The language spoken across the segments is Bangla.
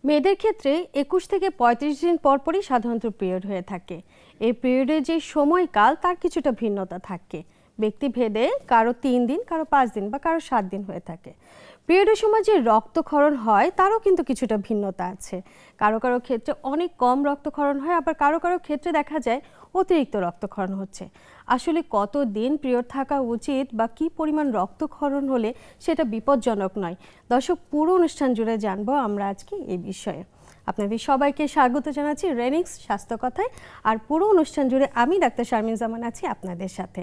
মেয়েদের ক্ষেত্রে ২১ থেকে ৩৫ দিন পরপরই সাধারণত পিরিয়ড হয়ে থাকে। এই পিরিয়ডের যে সময়কাল তার কিছুটা ভিন্নতা থাকে ব্যক্তিভেদে, কারো ৩ দিন, কারো ৫ দিন বা কারো ৭ দিন হয়ে থাকে। পিরিয়ডের সময় যে রক্তক্ষরণ হয় তারও কিন্তু কিছুটা ভিন্নতা আছে। কারো কারো ক্ষেত্রে অনেক কম রক্তক্ষরণ হয়, আবার কারো কারো ক্ষেত্রে দেখা যায় অতিরিক্ত রক্তক্ষরণ হচ্ছে। আসলে কত দিন পিরিয়ড থাকা উচিত বা কি পরিমাণ রক্তক্ষরণ হলে সেটা বিপজ্জনক নয়, দর্শক পুরো অনুষ্ঠান জুড়ে জানবো আমরা আজকে এই বিষয়ে। আপনাদের সবাইকে স্বাগত জানাচ্ছি রেনিক্স স্বাস্থ্য কথায়। আর পুরো অনুষ্ঠান জুড়ে আমি ডাক্তার শারমিন জামান আছি আপনাদের সাথে।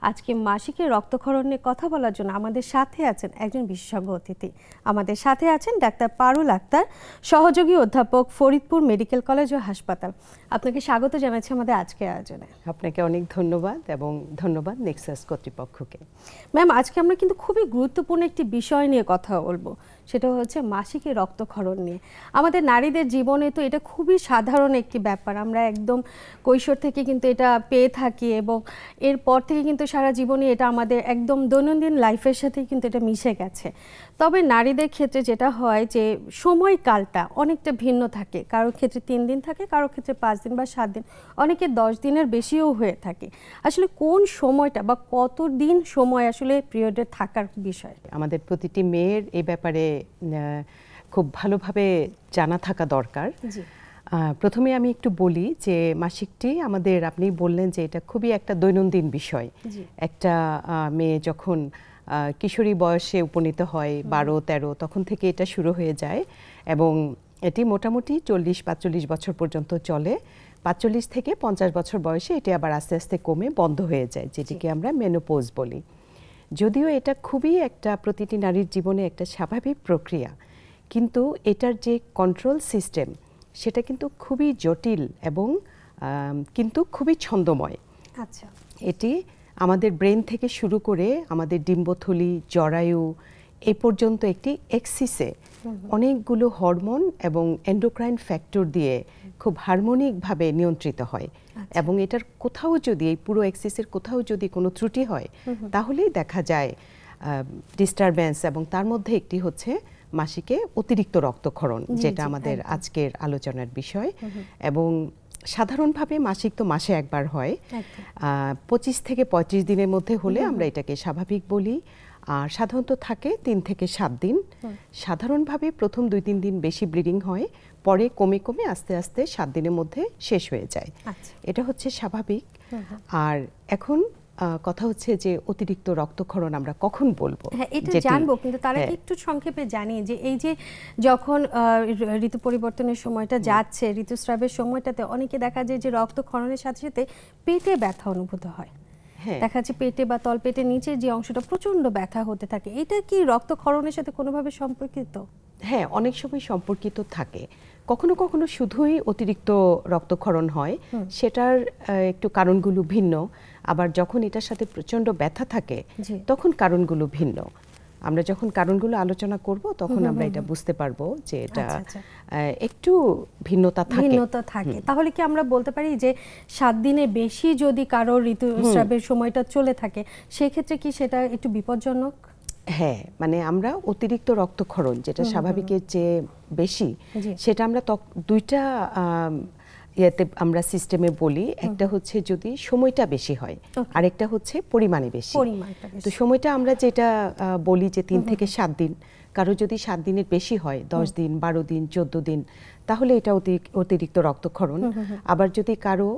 আজকে মাসিকের রক্তক্ষরণ নিয়ে কথা বলার জন্য আমাদের সাথে আছেন একজন বিশেষজ্ঞ অতিথি। আমাদের সাথে আছেন ডাক্তার পারুল আক্তার, সহযোগী অধ্যাপক, ফরিদপুর মেডিকেল কলেজ ও হাসপাতাল। আপনাকে স্বাগত জানাচ্ছি আমাদের আজকের আয়োজনে। আপনাকে অনেক ধন্যবাদ এবং ধন্যবাদ নেক্সাস কর্তৃপক্ষকে। ম্যাম, আজকে আমরা কিন্তু খুবই গুরুত্বপূর্ণ একটি বিষয় নিয়ে কথা বলবো, সেটা হচ্ছে মাসিকের রক্তক্ষরণ নিয়ে। আমাদের নারীদের জীবনে তো এটা খুবই সাধারণ একটি ব্যাপার, আমরা একদম কৈশোর থেকে কিন্তু এটা পেয়ে থাকি এবং এরপর থেকে কিন্তু সারা জীবনে এটা আমাদের একদম দৈনন্দিন লাইফের সাথে কিন্তু এটা মিশে গেছে। তবে নারীদের ক্ষেত্রে যেটা হয় যে সময়কালটা অনেকটা ভিন্ন থাকে, কারোর ক্ষেত্রে ৩ দিন থাকে, কারোর ক্ষেত্রে ৫ দিন বা ৭ দিন, অনেকে ১০ দিনের বেশিও হয়ে থাকে। আসলে কোন সময়টা বা কত দিন সময় আসলে পিরিয়ডে থাকার বিষয়? আমাদের প্রতিটি মেয়ের এই ব্যাপারে খুব ভালোভাবে জানা থাকা দরকার। প্রথমে আমি একটু বলি যে মাসিকটি আমাদের, আপনি বললেন যে এটা খুবই একটা দৈনন্দিন বিষয়। একটা মেয়ে যখন কিশোরী বয়সে উপনীত হয় ১২-১৩, তখন থেকে এটা শুরু হয়ে যায় এবং এটি মোটামুটি ৪০-৪৫ বছর পর্যন্ত চলে। ৪৫ থেকে ৫০ বছর বয়সে এটি আবার আস্তে আস্তে কমে বন্ধ হয়ে যায়, যেটিকে আমরা মেনোপজ বলি। যদিও এটা খুবই একটা প্রতিটি নারীর জীবনে একটা স্বাভাবিক প্রক্রিয়া, কিন্তু এটার যে কন্ট্রোল সিস্টেম সেটা কিন্তু খুবই জটিল এবং কিন্তু খুবই ছন্দময়। আচ্ছা, এটি আমাদের ব্রেন থেকে শুরু করে আমাদের ডিম্বথলি, জরায়ু এ পর্যন্ত একটি এক্সিসে অনেকগুলো হরমোন এবং এন্ডোক্রাইন ফ্যাক্টর দিয়ে খুব হারমোনিকভাবে নিয়ন্ত্রিত হয়। এবং এটার কোথাও যদি, এই পুরো এক্সিসের কোথাও যদি কোনো ত্রুটি হয় তাহলেই দেখা যায় ডিস্টারবেন্স, এবং তার মধ্যে একটি হচ্ছে মাসিকে অতিরিক্ত রক্তক্ষরণ, যেটা আমাদের আজকের আলোচনার বিষয়। এবং সাধারণভাবে মাসিক তো মাসে একবার হয়, ২৫ থেকে ৩৫ দিনের মধ্যে হলে আমরা এটাকে স্বাভাবিক বলি। আর সাধারণত থাকে ৩ থেকে ৭ দিন। সাধারণভাবে প্রথম ২-৩ দিন বেশি ব্লিডিং হয়, পরে কমে কমে আস্তে আস্তে ৭ দিনের মধ্যে শেষ হয়ে যায়। এটা হচ্ছে স্বাভাবিক। আর এখন কথা হচ্ছে যে অতিরিক্ত রক্তক্ষরণ আমরা কখন বলবো? হ্যাঁ, এটা জানবো, কিন্তু তার আগে একটু সংক্ষেপে জানি যে এই যে যখন ঋতু পরিবর্তনের সময়টা যাচ্ছে, ঋতুস্রাবের সময়টাতে অনেকে দেখা যায় যে রক্তক্ষরণের সাথে সাথে পেটে ব্যথা অনুভূত হয়। দেখা যাচ্ছে পেটে বা তলপেটের নিচের যে অংশটা প্রচন্ড ব্যথা হতে থাকে। এটা কি রক্তক্ষরণের সাথে কোনোভাবে সম্পর্কিত? হ্যাঁ, অনেক সময় সম্পর্কিত থাকে। কখনো কখনো শুধুই অতিরিক্ত রক্তক্ষরণ হয়, সেটার একটু কারণগুলো ভিন্ন। আবার যখন এটার সাথে প্রচন্ড ব্যথা থাকে তখন কারণগুলো ভিন্ন। আমরা যখন কারণগুলো আলোচনা করব তখন আমরা এটা বুঝতে পারবো যে এটা একটু ভিন্নতা থাকে। তাহলে কি আমরা বলতে পারি যে ৭ দিনের বেশি যদি কারোর ঋতুস্রাবের সময়টা চলে থাকে, সেক্ষেত্রে কি সেটা একটু বিপজ্জনক? হ্যাঁ, মানে আমরা অতিরিক্ত রক্তক্ষরণ যেটা স্বাভাবিকের চেয়ে বেশি, সেটা আমরা দুইটা ইয়েতে আমরা সিস্টেমে বলি। একটা হচ্ছে যদি সময়টা বেশি হয়, আরেকটা হচ্ছে পরিমাণে বেশি। তো সময়টা আমরা যেটা বলি যে ৩ থেকে ৭ দিন, কারো যদি ৭ দিনের বেশি হয়, ১০ দিন, ১২ দিন, ১৪ দিন, তাহলে এটা অতিরিক্ত রক্তক্ষরণ। আবার যদি কারো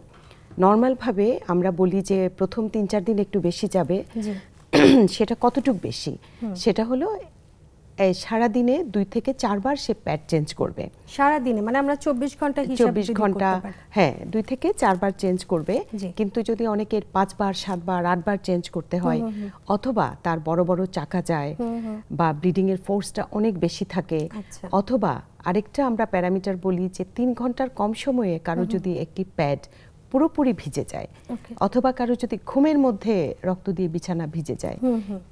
নর্মালভাবে আমরা বলি যে প্রথম ৩-৪ দিন একটু বেশি যাবে, সেটা কতটুকু বেশি? সেটা হলো সারাদিনে ২ থেকে ৪ বার সে প্যাড চেঞ্জ করবে। সারাদিনে মানে আমরা ২৪ ঘন্টা হিসাব ২৪ ঘন্টা, হ্যাঁ, ২ থেকে ৪ বার চেঞ্জ করবে। কিন্তু যদি অনেকের ৫ বার, ৭ বার, ৮ বার চেঞ্জ করতে হয়, অথবা তার বড় বড় চাকা যায় বা ব্লিডিং এর ফোর্সটা অনেক বেশি থাকে, অথবা আরেকটা আমরা প্যারামিটার বলি যে ৩ ঘন্টার কম সময়ে কারো যদি একটি প্যাড পুরোপুরি ভিজে যায়, অথবা কারো যদি ঘুমের মধ্যে রক্ত দিয়ে বিছানা ভিজে যায়,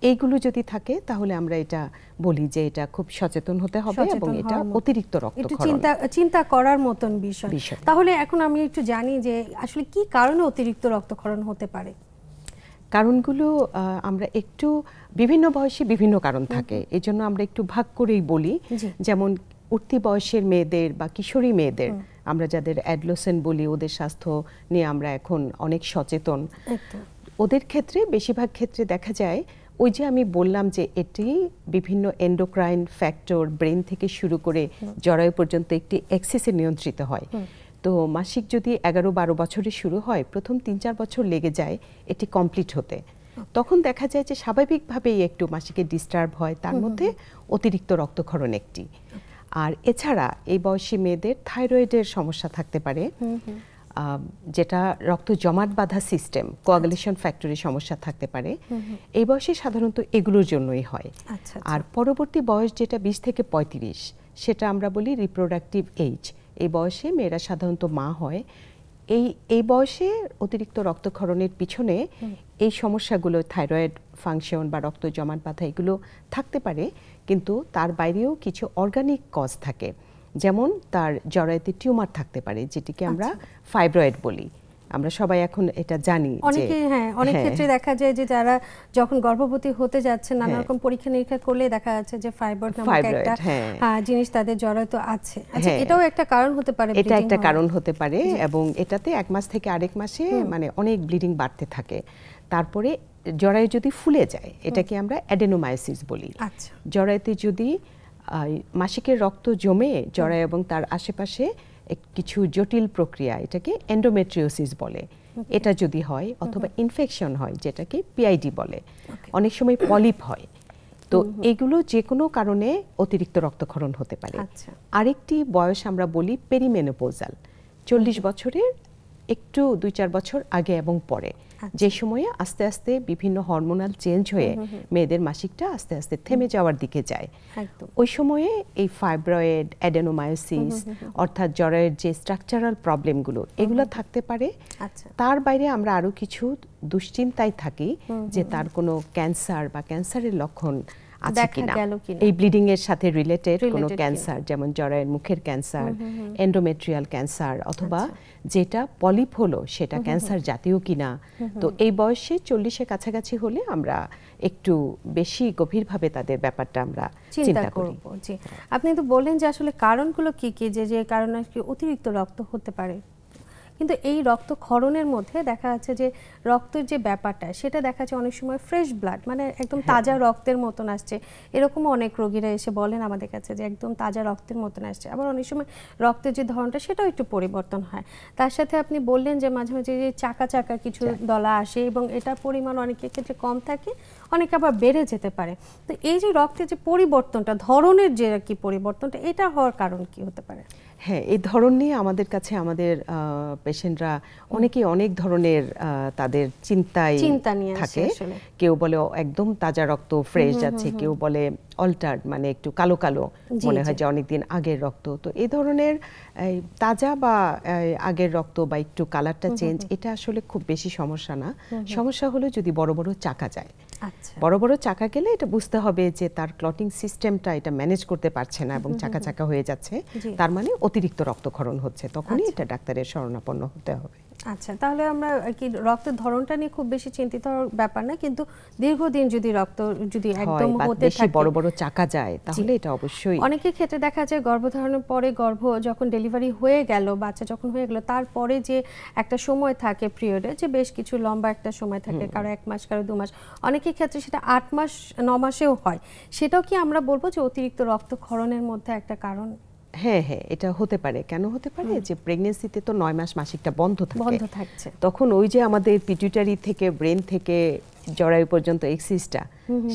এইগুলো যদি থাকে তাহলে আমরা এটা বলি যে এটা খুব সচেতন হতে হবে এবং এটা অতিরিক্ত রক্তক্ষরণ। চিন্তা করার মতন বিষয়। তাহলে এখন আমি একটু জানি যে আসলে কি কারণে অতিরিক্ত রক্তক্ষরণ হতে পারে? কারণগুলো আমরা একটু বিভিন্ন বয়সে বিভিন্ন কারণ থাকে, এজন্য আমরা একটু ভাগ করেই বলি। যেমন উঠতি বয়সের মেয়েদের বা কিশোরী মেয়েদের, আমরা যাদের অ্যাডলোসেন্ট বলি, ওদের স্বাস্থ্য নিয়ে আমরা এখন অনেক সচেতন। ওদের ক্ষেত্রে বেশিরভাগ ক্ষেত্রে দেখা যায় ওই যে আমি বললাম যে এটি বিভিন্ন এন্ডোক্রাইন ফ্যাক্টর ব্রেন থেকে শুরু করে জরায়ু পর্যন্ত একটি এক্সিসে নিয়ন্ত্রিত হয়। তো মাসিক যদি 11-12 বছরে শুরু হয়, প্রথম 3-4 বছর লেগে যায় এটি কমপ্লিট হতে। তখন দেখা যায় যে স্বাভাবিকভাবেই একটু মাসিকে ডিস্টার্ব হয়, তার মধ্যে অতিরিক্ত রক্তক্ষরণ একটি। আর এছাড়া এই বয়সী মেয়েদের থাইরয়েডের সমস্যা থাকতে পারে, যেটা রক্ত জমাট বাঁধা সিস্টেম, কোয়াগুলেশন ফ্যাক্টরের সমস্যা থাকতে পারে। এই বয়সে সাধারণত এগুলোর জন্যই হয়। আর পরবর্তী বয়স যেটা 20 থেকে 35, সেটা আমরা বলি রিপ্রোডাক্টিভ এজ। এই বয়সে মেয়েরা সাধারণত মা হয়। এই বয়সে অতিরিক্ত রক্তক্ষরণের পিছনে এই সমস্যাগুলো, থাইরয়েড ফাংশন বা রক্ত জমাট বাঁধা, এগুলো থাকতে পারে। কিন্তু তার বাইরেও কিছু অর্গানিক কজ থাকে, যেমন তার জরায়ুতে টিউমার থাকতে পারে, যেটিকে আমরা ফাইব্রয়েড বলি। আমরা সবাই এখন এটা জানি। অনেক ক্ষেত্রে দেখা যায় যে যারা যখন গর্ভবতী হতে যাচ্ছে, নানা রকম পরীক্ষা নিরীক্ষা করলে দেখা যাচ্ছে যে ফাইব্রয়েড নামক একটা জিনিস তাদের জরায়ুতে আছে। আচ্ছা, এটাও একটা কারণ হতে পারে। এটা একটা কারণ হতে পারে, এবং এটাতে এক মাস থেকে আরেক মাসে মানে অনেক ব্লিডিং বাড়তে থাকে। তারপরে জরায়ু যদি ফুলে যায়, এটাকে আমরা অ্যাডেনোমায়োসিস বলি। জরায়ুতে যদি মাসিকের রক্ত জমে জরায়ু এবং তার আশেপাশে কিছু জটিল প্রক্রিয়া, এটাকে এন্ডোমেট্রিওসিস বলে, এটা যদি হয়, অথবা ইনফেকশন হয় যেটাকে পিআইডি বলে, অনেক সময় পলিপ হয়, তো এগুলো যে কোনো কারণে অতিরিক্ত রক্তক্ষরণ হতে পারে। আরেকটি বয়স আমরা বলি পেরিমেনোপোজাল, 40 বছরের একটু 2-4 বছর আগে এবং পরে, যে সময়ে আস্তে আস্তে বিভিন্ন হরমোনাল চেঞ্জ হয়ে মেয়েদের মাসিকটা আস্তে আস্তে থেমে যাওয়ার দিকে যায়। ওই সময়ে এই ফাইব্রয়েড, অ্যাডেনোমায়োসিস, অর্থাৎ জরায়ুর যে স্ট্রাকচারাল প্রবলেমগুলো, এগুলো থাকতে পারে। তার বাইরে আমরা আরো কিছু দুশ্চিন্তায় থাকি যে তার কোনো ক্যান্সার বা ক্যান্সারের লক্ষণ আছে কিনা, এই ব্লিডিং এর সাথে রিলেটেড কোনো ক্যান্সার, যেমন জরায়ুর মুখের ক্যান্সার, এন্ডোমেট্রিয়াল ক্যান্সার, অথবা যেটা পলিপ হলো সেটা ক্যান্সার জাতীয় কিনা। তো এই বয়সে 40-এর কাছাকাছি হলে আমরা একটু বেশি গভীরভাবে তাদের ব্যাপারটা আমরা চিন্তা করব। জি, আপনি তো বললেন যে আসলে কারণগুলো কি কি, যে কারণে অতিরিক্ত রক্ত হতে পারে, কিন্তু এই রক্তক্ষরণের মধ্যে দেখা যাচ্ছে যে রক্তের যে ব্যাপারটা, সেটা দেখা যাচ্ছে অনেক সময় ফ্রেশ ব্লাড, মানে একদম তাজা রক্তের মতন আসছে। এরকমও অনেক রোগীরা এসে বলেন আমাদের কাছে যে একদম তাজা রক্তের মতন আসছে। আবার অনেক সময় রক্তের যে ধরনটা সেটাও একটু পরিবর্তন হয়। তার সাথে আপনি বললেন যে মাঝে মাঝে যে চাকা চাকা কিছু দলা আসে, এবং এটার পরিমাণ অনেকের ক্ষেত্রে কম থাকে, অনেকে আবার বেড়ে যেতে পারে। তো এই যে রক্তের যে পরিবর্তনটা, ধরনের যে কি পরিবর্তনটা, এটা হওয়ার কারণ কি হতে পারে? হ্যাঁ, এই ধরন নিয়ে আমাদের কাছে আমাদের পেশেন্টরা অনেকেই অনেক ধরনের তাদের চিন্তা নিয়ে থাকে। কেউ বলে একদম তাজা রক্ত, ফ্রেশ যাচ্ছে, কেউ বলে অল্টার্ড, মানে একটু কালো কালো মনে হয় যে অনেকদিন আগের রক্ত। তো এই ধরনের তাজা বা আগের রক্ত বা একটু কালারটা চেঞ্জ, এটা আসলে খুব বেশি সমস্যা না। সমস্যা হলো যদি বড় বড় চাকা যায়। বড় বড় চাকা গেলে এটা বুঝতে হবে যে তার ক্লটিং সিস্টেমটা এটা ম্যানেজ করতে পারছে না এবং চাকা চাকা হয়ে যাচ্ছে, তার মানে অতিরিক্ত রক্তক্ষরণ হচ্ছে, তখনই এটা ডাক্তারের শরণাপন্ন হতে হবে। আচ্ছা, তাহলে আমরা কি রক্তের ধরনটা নিয়ে খুব বেশি চিন্তিত হওয়ার ব্যাপার না, কিন্তু দীর্ঘদিন যদি রক্ত যদি একদম হতে থাকে, বড় বড় চাকা যায়, তাহলে এটা অবশ্যই। অনেকের ক্ষেত্রে দেখা যায় গর্ভধারণের পরে, গর্ভ যখন ডেলিভারি হয়ে গেল, বাচ্চা যখন হয়ে গেল, তারপরে যে একটা সময় থাকে পিরিয়ডে, যে বেশ কিছু লম্বা একটা সময় থাকে, কারো 1 মাস, কারো 2 মাস, অনেকের ক্ষেত্রে সেটা 8 মাস 9 মাসেও হয়। সেটাও কি আমরা বলবো যে অতিরিক্ত রক্তক্ষরণের মধ্যে একটা কারণ? হ্যাঁ হ্যাঁ, এটা হতে পারে। কেন হতে পারে? যে প্রেগন্যান্সিতে তো 9 মাস মাসিকটা বন্ধ থাকছে, তখন ওই যে আমাদের পিটুইটারি থেকে ব্রেন থেকে জরায়ু পর্যন্ত এক্সিসটা,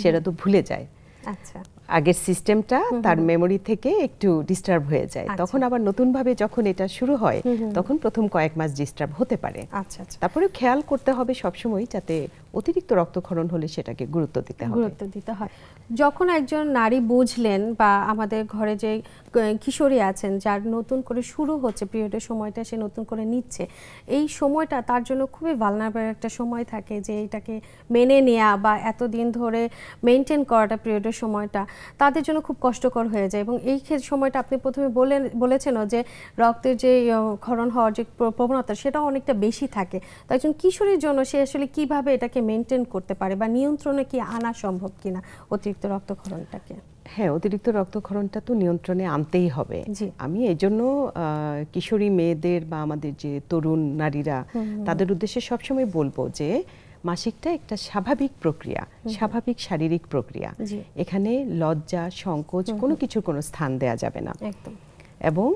সেটা তো ভুলে যায়। আচ্ছা, আগের সিস্টেমটা তার মেমোরি থেকে একটু ডিস্টার্ব হয়ে যায়। তখন আবার নতুনভাবে যখন এটা শুরু হয়, তখন প্রথম কয়েক মাস ডিস্টার্ব হতে পারে। তারপরে খেয়াল করতে হবে সবসময় যাতে অতিরিক্ত রক্তক্ষরণ হলে সেটাকে গুরুত্ব দিতে হয়। যখন একজন নারী বুঝলেন, বা আমাদের ঘরে যে কিশোরী আছেন যার নতুন করে শুরু হচ্ছে পিরিয়ডের সময়টা, সে নতুন করে নিচ্ছে, এই সময়টা তার জন্য খুবই ভালনারেবল একটা সময় থাকে, যে এটাকে মেনে নেওয়া বা এতদিন ধরে মেনটেন করাটা পিরিয়ডের সময়টা তাদের জন্য খুব কষ্টকর হয়ে যায়। এবং এই সময়টা আপনি প্রথমে বলেছেন যে রক্তের যে ক্ষরণ হওয়ার যে প্রবণতা, সেটাও অনেকটা বেশি থাকে। তো একজন কিশোরীর জন্য সে আসলে কিভাবে এটাকে মেনটেন করতে পারে, বা নিয়ন্ত্রণে কি আনা সম্ভব কিনা অতিরিক্ত রক্তক্ষরণটাকে? হ্যাঁ, অতিরিক্ত রক্তক্ষরণটা তো নিয়ন্ত্রণে আনতেই হবে। আমি এই জন্য কিশোরী মেয়েদের বা আমাদের যে তরুণ নারীরা তাদের উদ্দেশ্যে সবসময় বলবো যে মাসিকটা একটা স্বাভাবিক প্রক্রিয়া, স্বাভাবিক শারীরিক প্রক্রিয়া। এখানে লজ্জা, সংকোচ কোনো কিছুর কোনো স্থান দেয়া যাবে না। এবং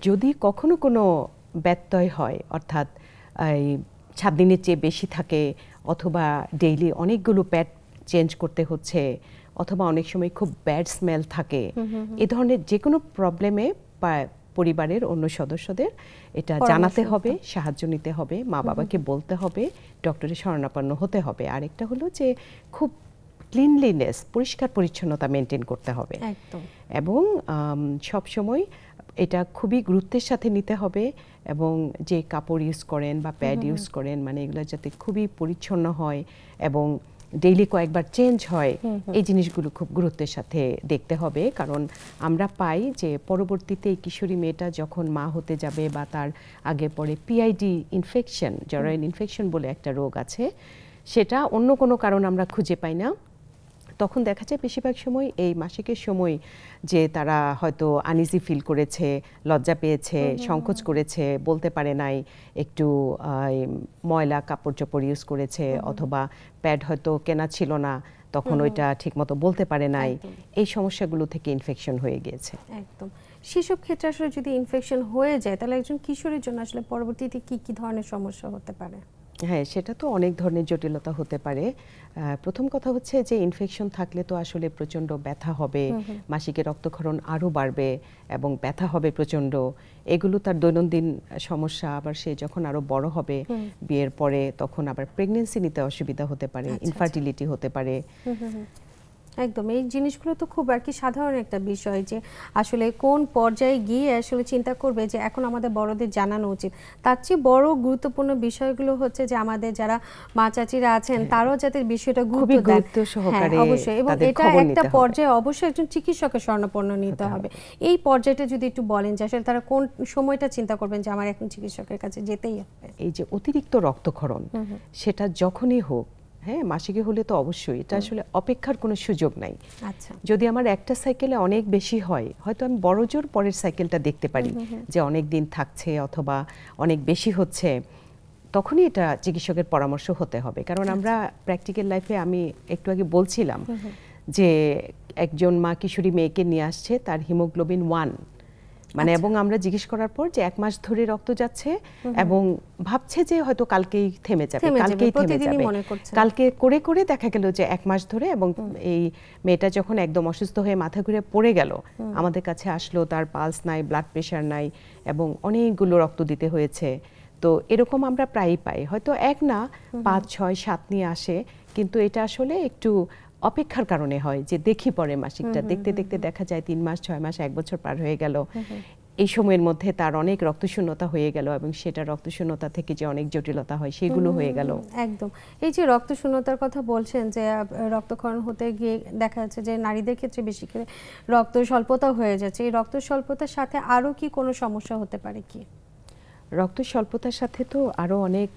যদি কখনো কোনো ব্যত্যয় হয়, অর্থাৎ 7 দিনের চেয়ে বেশি থাকে, অথবা ডেইলি অনেকগুলো প্যাড চেঞ্জ করতে হচ্ছে, অথবা অনেক সময় খুব ব্যাড স্মেল থাকে, এ ধরনের যে কোনো প্রবলেমে পরিবারের অন্য সদস্যদের এটা জানাতে হবে, সাহায্য নিতে হবে, মা বাবাকে বলতে হবে, ডক্টরের শরণাপন্ন হতে হবে। আরেকটা হলো যে খুব ক্লিনলিনেস, পরিষ্কার পরিচ্ছন্নতা মেনটেন করতে হবে। এবং সব সময় এটা খুবই গুরুত্বের সাথে নিতে হবে, এবং যে কাপড় ইউজ করেন বা প্যাড ইউজ করেন, মানে এগুলো যাতে খুবই পরিচ্ছন্ন হয় এবং ডেইলি কয়েকবার চেঞ্জ হয়, এই জিনিসগুলো খুব গুরুত্বের সাথে দেখতে হবে। কারণ আমরা পাই যে পরবর্তীতে এই কিশোরী মেয়েটা যখন মা হতে যাবে বা তার আগে পরে পিআইডি ইনফেকশন, জরায়ুন ইনফেকশন বলে একটা রোগ আছে, সেটা অন্য কোনো কারণ আমরা খুঁজে পাই না। তখন দেখা যায় বেশিরভাগ সময় এই মাসিকের সময় যে তারা হয়তো আনইজি ফিল করেছে, লজ্জা পেয়েছে, সংকোচ করেছে, বলতে পারে নাই, একটু ময়লা কাপড় চোপড় ইউজ করেছে, অথবা প্যাড হয়তো কেনা ছিল না, তখন ওইটা ঠিকমতো বলতে পারে নাই, এই সমস্যাগুলো থেকে ইনফেকশন হয়ে গিয়েছে। একদম। সেসব ক্ষেত্রে আসলে যদি ইনফেকশন হয়ে যায়, তাহলে একজন কিশোরীর জন্য আসলে পরবর্তীতে কি কি ধরনের সমস্যা হতে পারে? হ্যাঁ, সেটা তো অনেক ধরনের জটিলতা হতে পারে। প্রথম কথা হচ্ছে যে ইনফেকশন থাকলে তো আসলে প্রচণ্ড ব্যথা হবে, মাসিকের রক্তক্ষরণ আরও বাড়বে এবং ব্যথা হবে প্রচণ্ড। এগুলো তার দৈনন্দিন সমস্যা। আবার সে যখন আরও বড় হবে, বিয়ের পরে, তখন আবার প্রেগনেন্সি নিতে অসুবিধা হতে পারে, ইনফার্টিলিটি হতে পারে। একদম। এই জিনিসগুলো তো খুব আর কি সাধারণ একটা বিষয়, যে আসলে কোন পর্যায়ে গিয়ে আসলে চিন্তা করবে যে এখন আমাদের বড়দের জানানো উচিত। তার চেয়ে বড় গুরুত্বপূর্ণ বিষয়গুলো হচ্ছে যে আমাদের যারা মা চাচিরা আছেন তারাও যাতে বিষয়টা গুরুত্ব দেন, অবশ্যই। এবং এটা একটা পর্যায়ে অবশ্যই একজন চিকিৎসকের শরণাপন্ন নিতে হবে। এই পর্যায়টা যদি একটু বলেন যে আসলে তারা কোন সময়টা চিন্তা করবেন যে আমার এখন চিকিৎসকের কাছে যেতেই হবে। এই যে অতিরিক্ত রক্তক্ষরণ, সেটা যখনই হোক, হ্যাঁ, মাসিকে হলে তো অবশ্যই এটা আসলে অপেক্ষার কোনো সুযোগ নাই। যদি আমার একটা সাইকেলে অনেক বেশি হয়, হয়তো আমি বড়জোর পরের সাইকেলটা দেখতে পারি যে অনেক দিন থাকছে অথবা অনেক বেশি হচ্ছে, তখনই এটা চিকিৎসকের পরামর্শ হতে হবে। কারণ আমরা প্র্যাকটিক্যাল লাইফে, আমি একটু আগে বলছিলাম যে একজন মা কিশোরী মেয়েকে নিয়ে আসছে, তার হিমোগ্লোবিন 1, মানে এবং আমরা জিজ্ঞেস করার পর যে 1 মাস ধরে রক্ত যাচ্ছে এবং ভাবছে যে হয়তো কালকেই থেমে যাবে, কালকে করে করে দেখা গেল যে 1 মাস ধরে, এবং এই মেয়েটা যখন একদম অসুস্থ হয়ে মাথা ঘুরে পড়ে গেল, আমাদের কাছে আসলো, তার পালস নাই, ব্লাড প্রেশার নাই, এবং অনেকগুলো রক্ত দিতে হয়েছে। তো এরকম আমরা প্রায়ই পাই, হয়তো 1 না 5, 6, 7 নিয়ে আসে, কিন্তু এটা আসলে একটু অপেক্ষার কারণে হয় যে দেখি পরে মাসিকটা, দেখতে দেখতে দেখা যায় 3 মাস, 6 মাস, 1 বছর পার হয়ে গেল। এই সময়ের মধ্যে তার অনেক রক্তশূন্যতা হয়ে গেল, এবং সেটা রক্তশূন্যতা থেকে যে অনেক জটিলতা হয় সেগুলো হয়ে গেল। একদম। এই যে রক্তশূন্যতার কথা বলছেন, যে রক্তক্ষরণ হতে গিয়ে দেখা যাচ্ছে যে নারীদের ক্ষেত্রে বেশি করে রক্ত স্বল্পতা হয়ে যাচ্ছে, এই রক্ত স্বল্পতার সাথে আরও কি কোনো সমস্যা হতে পারে কি? রক্ত স্বল্পতার সাথে তো আরও অনেক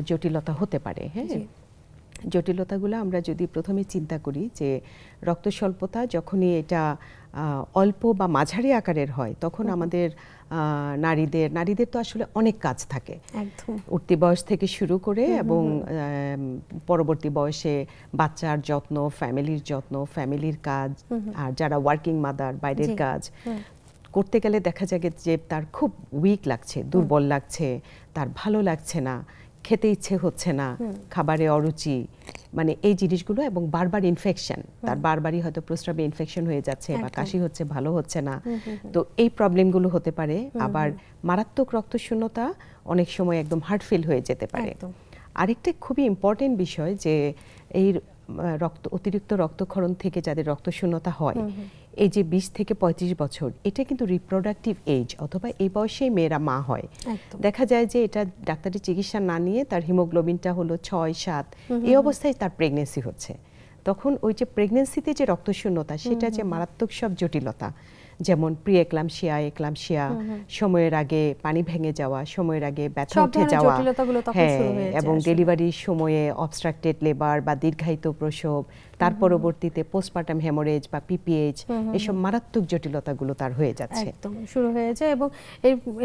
জটিলতা হতে পারে। হ্যাঁ, জটিলতাগুলো আমরা যদি প্রথমে চিন্তা করি যে রক্ত স্বল্পতা যখনই এটা অল্প বা মাঝারি আকারের হয়, তখন আমাদের নারীদের তো আসলে অনেক কাজ থাকে, উঠতি বয়স থেকে শুরু করে এবং পরবর্তী বয়সে বাচ্চার যত্ন, ফ্যামিলির যত্ন, ফ্যামিলির কাজ, আর যারা ওয়ার্কিং মাদার, বাইরের কাজ করতে গেলে দেখা যায় যে তার খুব উইক লাগছে, দুর্বল লাগছে, তার ভালো লাগছে না, খেতে ইচ্ছে হচ্ছে না, খাবারে অরুচি, মানে এই জিনিসগুলো, এবং বারবার ইনফেকশন, তার বারবারই হয়তো প্রস্রাবে ইনফেকশন হয়ে যাচ্ছে বা কাশি হচ্ছে, ভালো হচ্ছে না। তো এই প্রবলেমগুলো হতে পারে। আবার মারাত্মক রক্তশূন্যতা অনেক সময় একদম হার্ট ফেল হয়ে যেতে পারে। আরেকটা খুবই ইম্পর্টেন্ট বিষয় যে এই অতিরিক্ত রক্তক্ষরণ থেকে যাদের রক্তশূন্যতা হয়, এই যে 20 থেকে 35 বছর, এটা কিন্তু রিপ্রোডাক্টিভ এজ, অথবা এই বয়সেই মেয়েরা মা হয়। দেখা যায় যে এটা ডাক্তারি চিকিৎসা না নিয়ে তার হিমোগ্লোবিনটা হলো 6, 7, এই অবস্থায় তার প্রেগনেন্সি হচ্ছে। তখন ওই যে প্রেগনেন্সিতে যে রক্তশূন্যতা, সেটা যে মারাত্মক সব জটিলতা, যেমন প্রি এক্লাম্পসিয়া, এক্লাম্পসিয়া, সময়ের আগে পানি ভেঙে যাওয়া, সময়ের আগে ব্যথা উঠে যাওয়া, হ্যাঁ, এবং ডেলিভারির সময়ে অবস্ট্রাক্টেড লেবার বা দীর্ঘায়িত প্রসব, তার পরবর্তীতে পোস্টপার্টাম হেমোরেজ বা পিপিএইচ এসব মারাত্মক জটিলতাগুলো তার হয়ে যাচ্ছে, একদম শুরু হয়ে যায়। এবং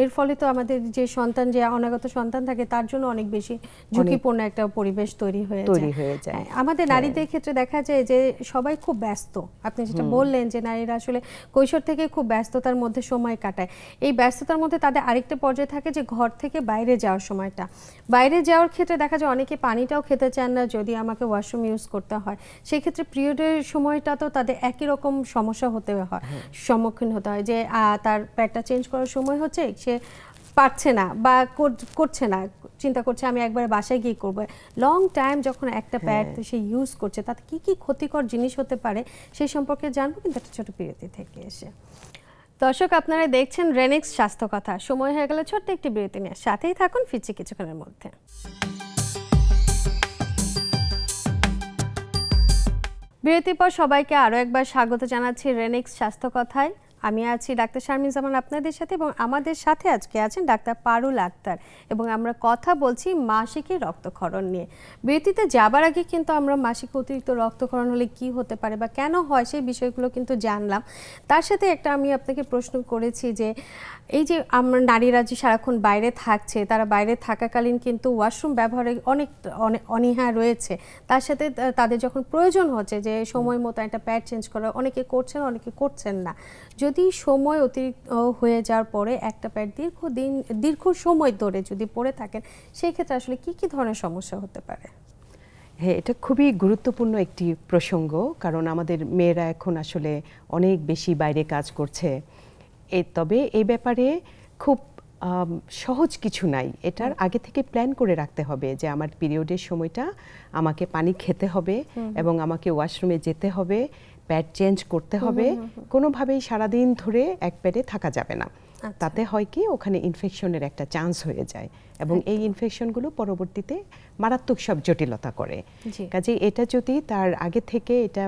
এর ফলে তো আমাদের যে সন্তান, যে অনাগত সন্তান থাকে, তার জন্য অনেক বেশি ঝুঁকিপূর্ণ একটা পরিবেশ তৈরি হয়ে যায়। আমাদের নারীদের ক্ষেত্রে দেখা যায় যে সবাই খুব ব্যস্ত। আপনি যেটা বললেন যে নারীরা আসলে কৈশোর থেকে খুব ব্যস্ততার মধ্যে সময় কাটায়। এই ব্যস্ততার মধ্যে তাদের আরেকটা পর্যায়ে থাকে যে ঘর থেকে বাইরে যাওয়ার সময়টা। বাইরে যাওয়ার ক্ষেত্রে দেখা যায় অনেকে পানিটাও খেতে চান না যদি আমাকে ওয়াশরুম ইউজ করতে হয়। সেই ক্ষেত্রে পিরিয়ডের সময়টা তো তাদের একই রকম সমস্যা সম্মুখীন হতে হয়, যে তার প্যাডটা চেঞ্জ করার সময় হচ্ছে, সে পারছে না বা করছে না, চিন্তা করছে আমি একবার বাসায় গিয়ে করবো। লং টাইম যখন একটা প্যাড সে ইউজ করছে, তাতে কি কি ক্ষতিকর জিনিস হতে পারে সেই সম্পর্কে জানবো, কিন্তু একটা ছোট বিরতি থেকে এসে। দর্শক, আপনারা দেখছেন রেনেক্স স্বাস্থ্য কথা। সময় হয়ে গেল ছোট্ট একটি বিরতি নিয়ে, সাথেই থাকুন, ফিরছি কিছুক্ষণের মধ্যে। বিরতির পর সবাইকে আরও একবার স্বাগত জানাচ্ছি রেনেক্স স্বাস্থ্য কথায়। আমি আছি ডাক্তার শারমিন জামান আপনাদের সাথে, এবং আমাদের সাথে আজকে আছেন ডাক্তার পারুল আক্তার, এবং আমরা কথা বলছি মাসিকের রক্তক্ষরণ নিয়ে। বিরতিতে যাবার আগে কিন্তু আমরা মাসিক অতিরিক্ত রক্তক্ষরণ হলে কি হতে পারে বা কেন হয় সেই বিষয়গুলো কিন্তু জানলাম। তার সাথে একটা আমি আপনাকে প্রশ্ন করেছি যে এই যে আমরা নারীরা যে সারাক্ষণ বাইরে থাকছে, তারা বাইরে থাকাকালীন কিন্তু ওয়াশরুম ব্যবহারে অনেক অনীহা রয়েছে। তার সাথে তাদের যখন প্রয়োজন হচ্ছে যে সময় মতো একটা প্যাড চেঞ্জ করা, অনেকে করছেন অনেকে করছেন না। যদি সময় অতিরিক্ত হয়ে যাওয়ার পরে একটা প্যাড দীর্ঘ সময় ধরে যদি পরে থাকেন, সেই ক্ষেত্রে আসলে কি কি ধরনের সমস্যা হতে পারে? হ্যাঁ, এটা খুবই গুরুত্বপূর্ণ একটি প্রসঙ্গ, কারণ আমাদের মেয়েরা এখন আসলে অনেক বেশি বাইরে কাজ করছে। তবে এই ব্যাপারে খুব সহজ কিছু নাই। এটার আগে থেকে প্ল্যান করে রাখতে হবে যে আমার পিরিয়ডের সময়টা আমাকে পানি খেতে হবে এবং আমাকে ওয়াশরুমে যেতে হবে, প্যাড চেঞ্জ করতে হবে। কোনোভাবেই সারাদিন ধরে এক প্যাডে থাকা যাবে না। তাতে হয় কি, ওখানে ইনফেকশনের একটা চান্স হয়ে যায়, এবং এই ইনফেকশনগুলো পরবর্তীতে মারাত্মক সব জটিলতা করে। কাজে এটা যদি তার আগে থেকে এটা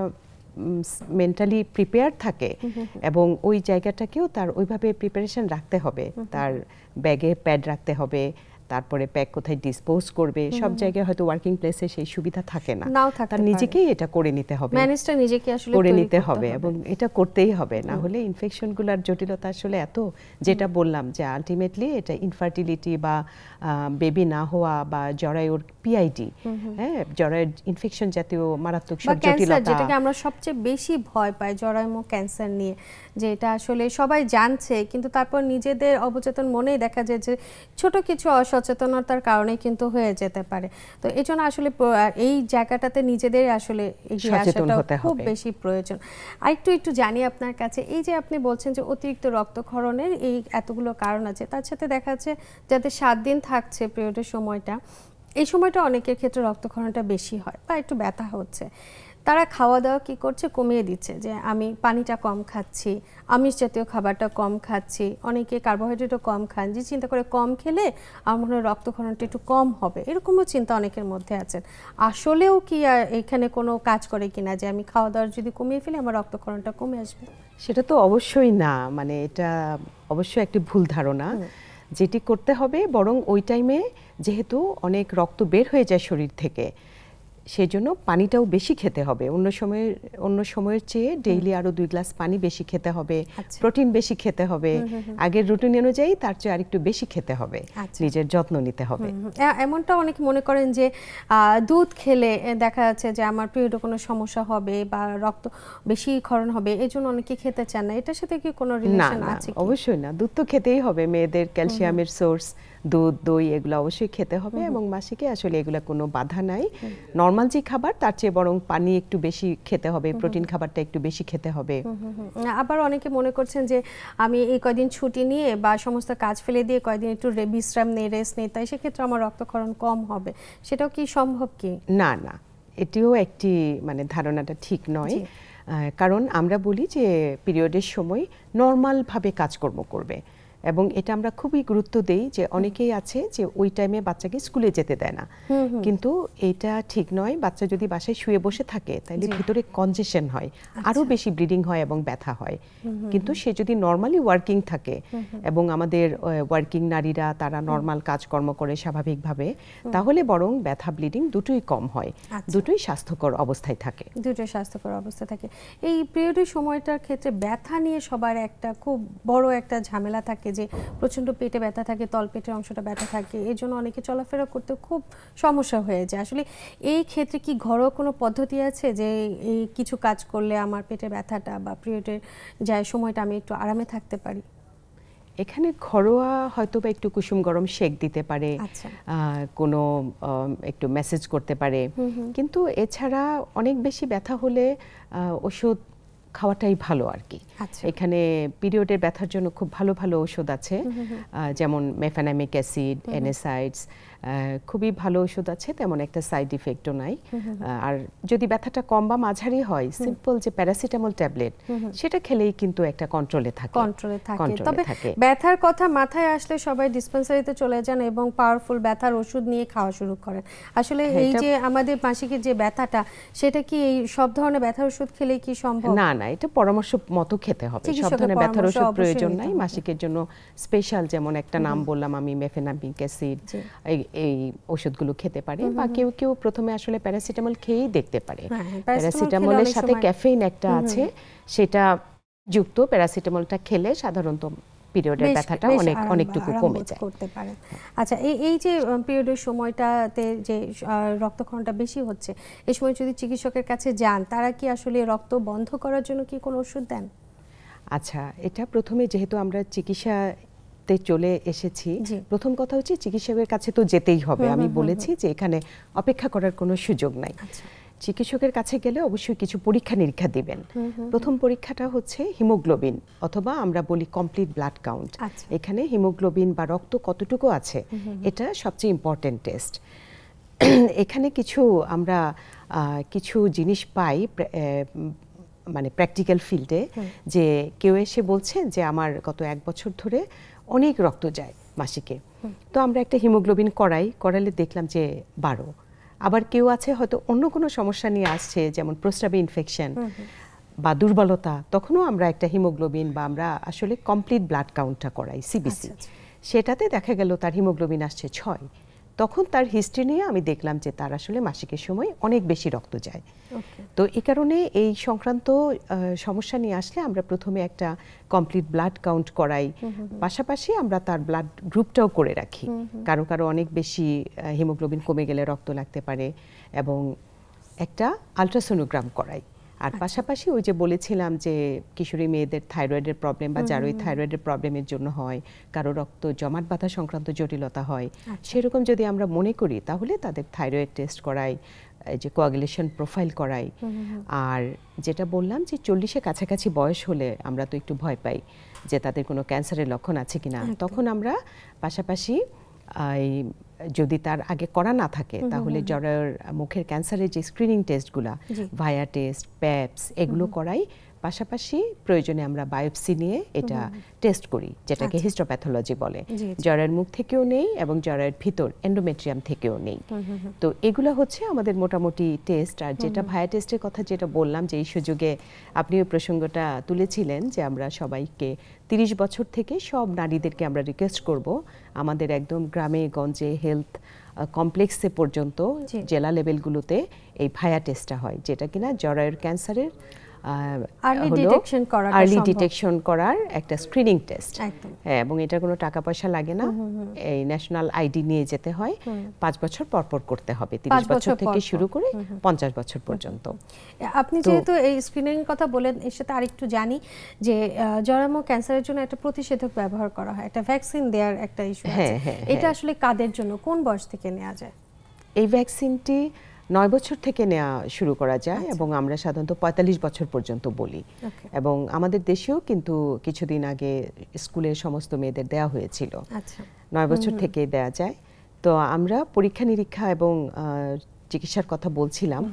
মেন্টালি প্রিপেয়ার থাকে, এবং ওই জায়গাটাকেও তার ওইভাবে প্রিপারেশন রাখতে হবে। তার ব্যাগে প্যাড রাখতে হবে, তারপরে প্যাক কোথায় ডিসপোজ করবে, সব জায়গায় হয়তো ওয়ার্কিং প্লেসে সেই সুবিধা থাকে না, তার নিজেকেই এটা করে নিতে হবে, ম্যানেজটা নিজেকে আসলে করে নিতে হবে, এবং এটা করতেই হবে। না হলে ইনফেকশনগুলোর জটিলতা আসলে এত, যেটা বললাম যে আলটিমেটলি এটা ইনফার্টিলিটি বা বেবি না হওয়া বা জরায়ুর পিআইডি, হ্যাঁ, জরায়ুর ইনফেকশন জাতীয় মারাত্মক সব জটিলতা, যেটাকে আমরা সবচেয়ে বেশি ভয় পাই জরায়ুমুখ ক্যান্সার নিয়ে, যে এটা আসলে সবাই জানছে কিন্তু তারপর নিজেদের অবচেতন মনেই দেখা যায় যে ছোট কিছু অসচেতনতার কারণে কিন্তু হয়ে যেতে পারে। তো এই জন্য আসলে এই জায়গাটাতে নিজেদের আসলে এগিয়ে আসাটা খুব বেশি প্রয়োজন। আর একটু জানি আপনার কাছে, এই যে আপনি বলছেন যে অতিরিক্ত রক্তক্ষরণের এই এতগুলো কারণ আছে, তার সাথে দেখা যাচ্ছে যাদের 7 দিন থাকছে পিরিয়ডের সময়টা, এই সময়টা অনেকের ক্ষেত্রে রক্তক্ষরণটা বেশি হয় বা একটু ব্যথা হচ্ছে, তারা খাওয়া দাওয়া কি করছে, কমিয়ে দিচ্ছে, যে আমি পানিটা কম খাচ্ছি, আমিষ জাতীয় খাবারটা কম খাচ্ছি, অনেকে কার্বোহাইড্রেটও কম খান, যে চিন্তা করে কম খেলে আমার মনে হয় রক্তক্ষরণটা একটু কম হবে, এরকমও চিন্তা অনেকের মধ্যে আছেন। আসলেও কি এখানে কোনো কাজ করে কিনা যে আমি খাওয়া দাওয়া যদি কমিয়ে ফেলি আমার রক্তক্ষরণটা কমে আসবে? সেটা তো অবশ্যই না, মানে এটা অবশ্যই একটি ভুল ধারণা। যেটি করতে হবে, বরং ওই টাইমে যেহেতু অনেক রক্ত বের হয়ে যায় শরীর থেকে, সেই জন্য পানিটাও বেশি খেতে হবে। অন্য সময়ের চেয়ে ডেইলি আরো 2 গ্লাস পানি বেশি খেতে হবে, প্রোটিন বেশি খেতে হবে, আগের রুটিন অনুযায়ী তার চেয়ে আরেকটু বেশি খেতে হবে, নিজের যত্ন নিতে হবে। এমনটা অনেকে মনে করেন যে দুধ খেলে দেখা যাচ্ছে যে আমার পিরিয়ডে কোনো সমস্যা হবে বা রক্ত বেশি ক্ষরণ হবে, এই জন্য অনেকে খেতে চান না। এটার সাথে কি কোনো রিলেশন আছে? অবশ্যই না, দুধ তো খেতেই হবে, মেয়েদের ক্যালসিয়ামের সোর্স দুধ, দই এগুলো অবশ্যই খেতে হবে, এবং মাসিকে আসলে এগুলো কোনো বাধা নাই। নরমাল যে খাবার তার চেয়ে বরং পানি একটু বেশি খেতে হবে, প্রোটিন খাবারটা একটু বেশি খেতে হবে। আবার অনেকে মনে করছেন যে আমি এই কয়দিন ছুটি নিয়ে বা সমস্ত কাজ ফেলে দিয়ে কয়দিন একটু বিশ্রাম নিয়ে রেস্ট নিই, তাই সেক্ষেত্রে আমার রক্তক্ষরণ কম হবে, সেটাও কি সম্ভব? কি না, এটিও একটি মানে ধারণাটা ঠিক নয়। কারণ আমরা বলি যে পিরিয়ডের সময় নর্মালভাবে কাজকর্ম করবে, এবং এটা আমরা খুবই গুরুত্ব দেই যে অনেকেই আছে যে ওই টাইমে বাচ্চাকে স্কুলে যেতে দেয় না, কিন্তু এটা ঠিক নয়। বাচ্চা যদি বাসায় শুয়ে বসে থাকে তাহলে ভিতরে কনজেশন হয়, আরো বেশি ব্লিডিং হয় এবং ব্যথা হয়। কিন্তু সে যদি নরমালি ওয়ার্কিং থাকে এবং আমাদের ওয়ার্কিং নারীরা তারা নরমাল কাজকর্ম করে স্বাভাবিকভাবে, তাহলে বরং ব্যথা ব্লিডিং দুটোই কম হয়, দুটোই স্বাস্থ্যকর অবস্থায় থাকে। দুটোই স্বাস্থ্যকর অবস্থা থাকে। এই পিরিয়ডের সময়টার ক্ষেত্রে ব্যথা নিয়ে সবার একটা খুব বড় একটা ঝামেলা থাকে যে প্রচন্ড পেটে ব্যথা থাকে, তলপেটের অংশটা ব্যথা থাকে, এই জন্য অনেকে চলাফেরা করতে খুব সমস্যা হয়ে যায়। আসলে এই ক্ষেত্রে কি ঘরোয়া কোনো পদ্ধতি আছে যে এই কিছু কাজ করলে আমার পেটে ব্যথাটা বা পিরিয়ডের যায় সময়টা আমি একটু আরামে থাকতে পারি? এখানে ঘরোয়া হয়তো বা একটু কুসুম গরম শেক দিতে পারে, কোনো একটু মেসেজ করতে পারে, কিন্তু এছাড়া অনেক বেশি ব্যথা হলে ওষুধ খাওয়াটাই ভালো আর কি। এখানে পিরিয়ডের ব্যথার জন্য খুব ভালো ভালো ওষুধ আছে, যেমন মেফেনামিক অ্যাসিড, এনএসাইডস, খুবই ভালো ওষুধ আছে, তেমন একটা সাইড ইফেক্টও নাই। আর যদি ব্যথাটা কম বা মাঝারি হয়, সিম্পল যে প্যারাসিটামল ট্যাবলেট সেটা খেলেই কিন্তু একটা কন্ট্রোলে থাকে। তবে ব্যথার কথা মাথায় আসলে সবাই ডিসপেন্সারিতে চলে যান এবং পাওয়ারফুল ব্যথার ওষুধ নিয়ে খাওয়া শুরু করেন। আসলে এই যে আমাদের মাসিকের যে ব্যথাটা, সেটা কি এই সব ধরনের ব্যথার ওষুধ খেলেই কি সম্ভব? না না, এটা পরামর্শ মতো খেতে হবে। সব ধরনের ব্যথার ওষুধ প্রয়োজন নাই। মাসিকের জন্য স্পেশাল যেমন একটা নাম বললাম আমি, মেফেনামিক অ্যাসিড, এই ওষুধগুলো খেতে পারে। বা কেউ কেউ প্রথমে আসলে প্যারাসিটামল খেয়েই দেখতে পারে। প্যারাসিটামলের সাথে ক্যাফেইন একটা আছে, সেটা যুক্ত প্যারাসিটামলটা খেলে সাধারণত পিরিয়ডের ব্যথাটা অনেকটুকু কমে যায়। করতে পারে। আচ্ছা, এই যে পিরিয়ডের সময়টাতে যে রক্তক্ষরণটা বেশি হচ্ছে, এই সময় যদি চিকিৎসকের কাছে যান, তারা কি আসলে রক্ত বন্ধ করার জন্য কি কোনো ওষুধ দেন? আচ্ছা, এটা প্রথমে যেহেতু আমরা চিকিৎসা চলে এসেছি, প্রথম কথা হচ্ছে চিকিৎসকের কাছে তো যেতেই হবে। আমি বলেছি যে এখানে অপেক্ষা করার কোনো সুযোগ নাই। চিকিৎসকের কাছে গেলে অবশ্যই কিছু পরীক্ষা নিরীক্ষা দিবেন। প্রথম পরীক্ষাটা হচ্ছে হিমোগ্লোবিন, অথবা আমরা বলি কমপ্লিট ব্লাড কাউন্ট। এখানে হিমোগ্লোবিন বা রক্ত কতটুকু আছে, এটা সবচেয়ে ইম্পর্টেন্ট টেস্ট। এখানে আমরা কিছু জিনিস পাই মানে প্র্যাকটিক্যাল ফিল্ডে, যে কেউ এসে বলছেন যে আমার গত 1 বছর ধরে অনেক রক্ত যায় মাসিকে, তো আমরা একটা হিমোগ্লোবিন করালে দেখলাম যে 12। আবার কেউ আছে হয়তো অন্য কোনো সমস্যা নিয়ে আসছে, যেমন প্রস্রাবে ইনফেকশন বা দুর্বলতা, তখনও আমরা একটা হিমোগ্লোবিন বা আমরা আসলে কমপ্লিট ব্লাড কাউন্টটা করাই, সিবিসি। সেটাতে দেখা গেল তার হিমোগ্লোবিন আসছে 6। তখন তার হিস্ট্রি নিয়ে আমি দেখলাম যে তার আসলে মাসিকের সময় অনেক বেশি রক্ত যায়। তো এই কারণে এই সংক্রান্ত সমস্যা নিয়ে আসলে আমরা প্রথমে একটা কমপ্লিট ব্লাড কাউন্ট করাই, পাশাপাশি আমরা তার ব্লাড গ্রুপটাও করে রাখি। কারো কারো অনেক বেশি হিমোগ্লোবিন কমে গেলে রক্ত লাগতে পারে, এবং একটা আলট্রাসোনোগ্রাম করাই। আর পাশাপাশি ওই যে বলেছিলাম যে কিশোরী মেয়েদের থাইরয়েডের প্রবলেম বা যার ওই থাইরয়েডের প্রবলেমের জন্য হয়, কারো রক্ত জমাট বাঁধা সংক্রান্ত জটিলতা হয়, সেরকম যদি আমরা মনে করি তাহলে তাদের থাইরয়েড টেস্ট করাই, যে কোয়াগুলেশন প্রোফাইল করাই। আর যেটা বললাম যে 40-এর কাছাকাছি বয়স হলে আমরা তো একটু ভয় পাই যে তাদের কোনো ক্যান্সারের লক্ষণ আছে কিনা, তখন আমরা পাশাপাশি যদি তার আগে করা না থাকে তাহলে জরায়ুর মুখের ক্যান্সারের যে স্ক্রিনিং টেস্টগুলা, ভায়া টেস্ট, প্যাপস, এগুলো করাই। পাশাপাশি প্রয়োজনে আমরা বায়োপসি নিয়ে এটা টেস্ট করি, যেটাকে হিস্টোপ্যাথোলজি বলে। জরায়ুর মুখ থেকেও নেই এবং জরায়ুর ভিতর এন্ডোমেট্রিয়াম থেকেও নেই। তো এগুলো হচ্ছে আমাদের মোটামুটি টেস্ট। আর যেটা ভায়া টেস্টের কথা যেটা বললাম, যে এই সুযোগে আপনি ওই প্রসঙ্গটা তুলেছিলেন, যে আমরা সবাইকে 30 বছর থেকে সব নারীদেরকে আমরা রিকোয়েস্ট করব আমাদের একদম গ্রামে গঞ্জে হেলথ কমপ্লেক্সে পর্যন্ত জেলা লেভেলগুলোতে এই ভায়া টেস্টটা হয়, যেটা কিনা জরায়ুর ক্যান্সারের আর্লি ডিটেকশন করার একটা স্ক্রিনিং টেস্ট। এবং এটা কোনো টাকা পয়সা লাগে না, এই ন্যাশনাল আইডি নিয়ে যেতে হয়, 5 বছর পর পর করতে হবে, 30 বছর থেকে শুরু করে 50 বছর পর্যন্ত। আপনি যেহেতু এই স্ক্রিনিং এর কথা বলেন, এর সাথে আরেকটু জানি যে জরায়ু ক্যান্সারের জন্য একটা প্রতিষেধক ব্যবহার করা হয়, একটা ভ্যাকসিন দেওয়ার একটা ইস্যু আছে, এটা আসলে কাদের জন্য, কোন বয়স থেকে নেওয়া যায়? এই ভ্যাকসিনটি 9 বছর থেকে নেওয়া শুরু করা যায়, এবং আমরা সাধারণত 45 বছর পর্যন্ত বলি। এবং আমাদের দেশেও কিন্তু কিছুদিন আগে স্কুলের সমস্ত মেয়েদের দেওয়া হয়েছিল, 9 বছর থেকে দেওয়া যায়। তো আমরা পরীক্ষা নিরীক্ষা এবং চিকিৎসার কথা বলছিলাম,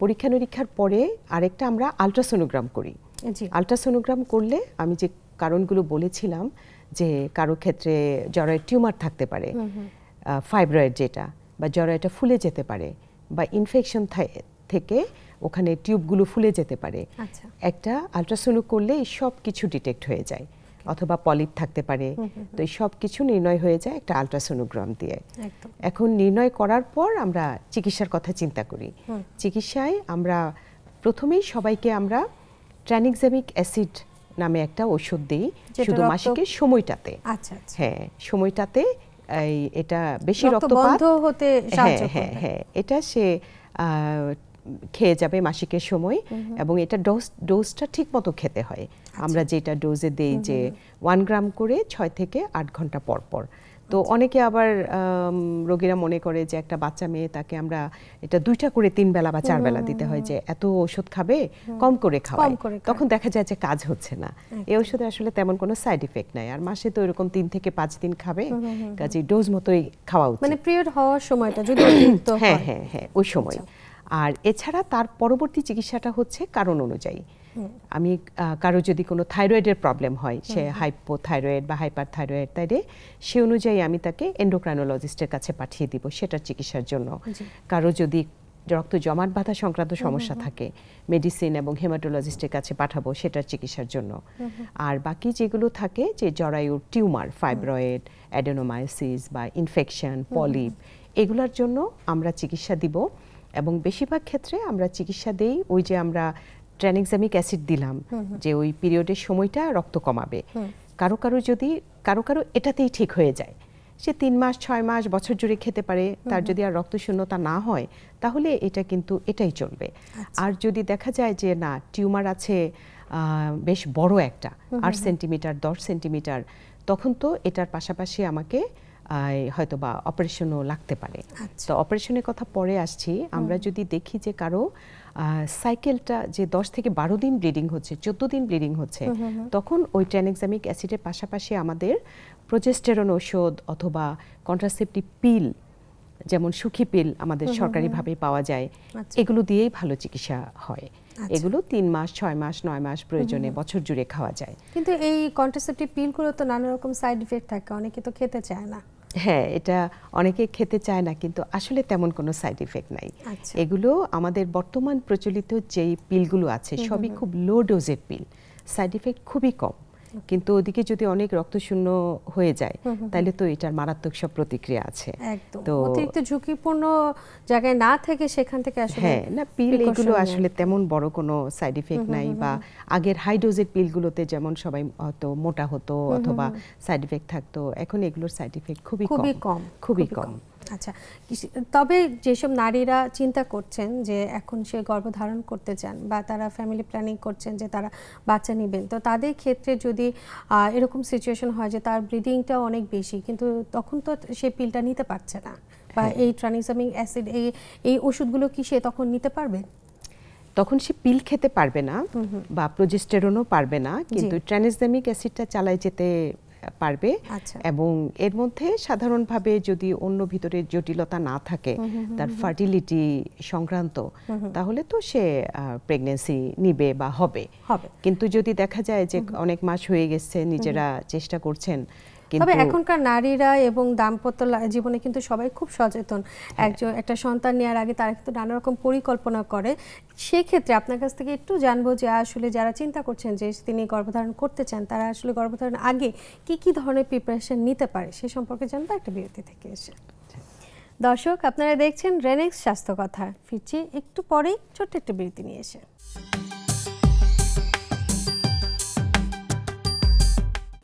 পরীক্ষা নিরীক্ষার পরে আরেকটা আমরা আলট্রাসোনোগ্রাম করি। আলট্রাসোনোগ্রাম করলে আমি যে কারণগুলো বলেছিলাম যে কারো ক্ষেত্রে জরায়ুর টিউমার থাকতে পারে, ফাইব্রয়েড যেটা, বা জরায়ুটা ফুলে যেতে পারে, বা ইনফেকশন থেকে ওখানে টিউবগুলো ফুলে যেতে পারে। একটা আল্ট্রাসোনো করলে এই সব কিছু ডিটেক্ট হয়ে যায়, অথবা পলিপ থাকতে পারে। তো এই সব কিছু নির্ণয় হয়ে যায় একটা আল্ট্রাসোনোগ্রাম দিয়ে। এখন নির্ণয় করার পর আমরা চিকিৎসার কথা চিন্তা করি। চিকিৎসায় আমরা প্রথমেই সবাইকে আমরা ট্রানিক্সামিক অ্যাসিড নামে একটা ওষুধ দিই শুধু মাসিকের সময়টাতে। হ্যাঁ, সময়টাতে এটা বেশি রক্তপাত হতে সাহায্য করবে। হ্যাঁ, এটা সে খেয়ে যাবে মাসিকের সময়, এবং এটা ডোজটা ঠিক মতো খেতে হয়। আমরা যেটা ডোজে দেই যে 1 গ্রাম করে 6 থেকে 8 ঘন্টা পর পর। তো অনেকে আবার রোগীরা মনে করে যে একটা বাচ্চা মেয়ে, তাকে আমরা এটা 2টা করে 3 বেলা বা 4 বেলা দিতে হয়, যে এত ওষুধ খাবে, কম করে খাওয়াই। তখন দেখা যায় যে কাজ হচ্ছে না। এই ওষুধে আসলে তেমন কোনো সাইড ইফেক্ট নাই, আর মাসে তো এরকম 3 থেকে 5 দিন খাবে, কাজে ডোজ মতোই খাওয়া উচিত। মানে পিরিয়ড হওয়ার সময়টা যদি হ্যাঁ হ্যাঁ হ্যাঁ ওই সময়। আর এছাড়া তার পরবর্তী চিকিৎসাটা হচ্ছে কারণ অনুযায়ী। আমি কারো যদি কোনো থাইরয়েডের প্রবলেম হয়, সে হাইপোথাইরয়েড বা হাইপার থাইরয়েড, তাইলে সে অনুযায়ী আমি তাকে এন্ডোক্রাইনোলজিস্টের কাছে পাঠিয়ে দিব সেটার চিকিৎসার জন্য। কারো যদি রক্ত জমাট বাঁধা সংক্রান্ত সমস্যা থাকে, মেডিসিন এবং হেমাটোলজিস্টের কাছে পাঠাবো সেটার চিকিৎসার জন্য। আর বাকি যেগুলো থাকে, যে জরায়ুর টিউমার, ফাইব্রয়েড, অ্যাডেনোমায়োসিস বা ইনফেকশন, পলিপ, এগুলোর জন্য আমরা চিকিৎসা দিব। এবং বেশিরভাগ ক্ষেত্রে আমরা চিকিৎসা দেই ওই যে আমরা ট্রানিক্সামিক অ্যাসিড দিলাম, যে ওই পিরিয়ডের সময়টা রক্ত কমাবে। কারো এটাতেই ঠিক হয়ে যায়, সে 3 মাস 6 মাস বছর জুড়ে খেতে পারে। তার যদি আর রক্ত শূন্যতা না হয়, তাহলে এটা কিন্তু এটাই চলবে। আর যদি দেখা যায় যে না, টিউমার আছে বেশ বড় একটা, 8 সেন্টিমিটার 10 সেন্টিমিটার, তখন তো এটার পাশাপাশি আমাকে হয়তো বা অপারেশনও লাগতে পারে। তো অপারেশনের কথা পরে আসছি। আমরা যদি দেখি যে কারো সাইকেলটা যে 10 থেকে 12 দিন ব্লিডিং হচ্ছে, 14 দিন ব্লিডিং হচ্ছে, তখন ওই ট্রানিক্সামিক অ্যাসিডের পাশাপাশি আমাদের প্রোজেস্টেরন ওষুধ অথবা কন্ট্রাসেপটিভ পিল, যেমন সুখী পিল আমাদের সরকারিভাবে পাওয়া যায়, এগুলো দিয়েই ভালো চিকিৎসা হয়। এগুলো 3 মাস 6 মাস 9 মাস প্রয়োজনে বছর জুড়ে খাওয়া যায়। কিন্তু এই কন্ট্রাসেপটিভ পিলগুলো তো নানা রকম সাইড ইফেক্ট থাকে, অনেকে তো খেতে চায় না। হ্যাঁ, এটা অনেকে খেতে চায় না, কিন্তু আসলে তেমন কোনো সাইড ইফেক্ট নাই। এগুলো আমাদের বর্তমান প্রচলিত যেই পিলগুলো আছে সবই খুব লো ডোজের পিল, সাইড ইফেক্ট খুবই কম। কিন্তু ওদিকে যদি অনেক রক্তশূন্য হয়ে যায়, তাহলে তো এটার মারাত্মক সব প্রতিক্রিয়া আছে। তো অতিরিক্ত ঝুঁকিপূর্ণ জায়গায় না থেকে সেখান থেকে আসলে হ্যাঁ, না পিল এগুলো আসলে তেমন বড় কোনো সাইড ইফেক্ট নাই। বা আগের হাই ডোজের পিলগুলোতে যেমন সবাই হয়তো মোটা হতো অথবা সাইড ইফেক্ট থাকতো, এখন এগুলোর সাইড ইফেক্ট খুবই কম। আচ্ছা, তবে যেসব নারীরা চিন্তা করছেন যে এখন সে গর্ভধারণ করতে চান বা তারা ফ্যামিলি প্ল্যানিং করছেন যে তারা বাচ্চা নেবেন, তো তাদের ক্ষেত্রে যদি এরকম সিচুয়েশন হয় যে তার ব্লিডিংটা অনেক বেশি, কিন্তু তখন তো সে পিলটা নিতে পারছে না, বা এই ট্রানিক্সামিক অ্যাসিড এই ওষুধগুলো কি সে তখন নিতে পারবে? তখন সে পিল খেতে পারবে না বা প্রোজেস্টেরনও পারবে না, কিন্তু ট্রানিক্সামিক অ্যাসিডটা চালায় যেতে পারবে। এবং এর মধ্যে সাধারণভাবে যদি অন্য ভিতরে জটিলতা না থাকে, তার ফার্টিলিটি সংক্রান্ত, তাহলে তো সে প্রেগন্যান্সি নিবে বা হবে। কিন্তু যদি দেখা যায় যে অনেক মাস হয়ে গেছে, নিজেরা চেষ্টা করছেন, তবে এখনকার নারীরা এবং দাম্পত্য জীবনে কিন্তু সবাই খুব সচেতন। একটা সন্তান নেওয়ার আগে তারা কিন্তু নানা রকম পরিকল্পনা করে। সেক্ষেত্রে আপনার কাছ থেকে একটু জানবো যে আসলে যারা চিন্তা করছেন যে তিনি গর্ভধারণ করতে চান, তারা আসলে গর্ভধারণ আগে কি ধরনের প্রিপারেশন নিতে পারে সে সম্পর্কে জানবো একটা বিরতি থেকে এসে। দর্শক, আপনারা দেখছেন রেনেক্স স্বাস্থ্য কথা। ফিরছি একটু পরেই ছোট্ট একটা বিরতি নিয়ে এসে।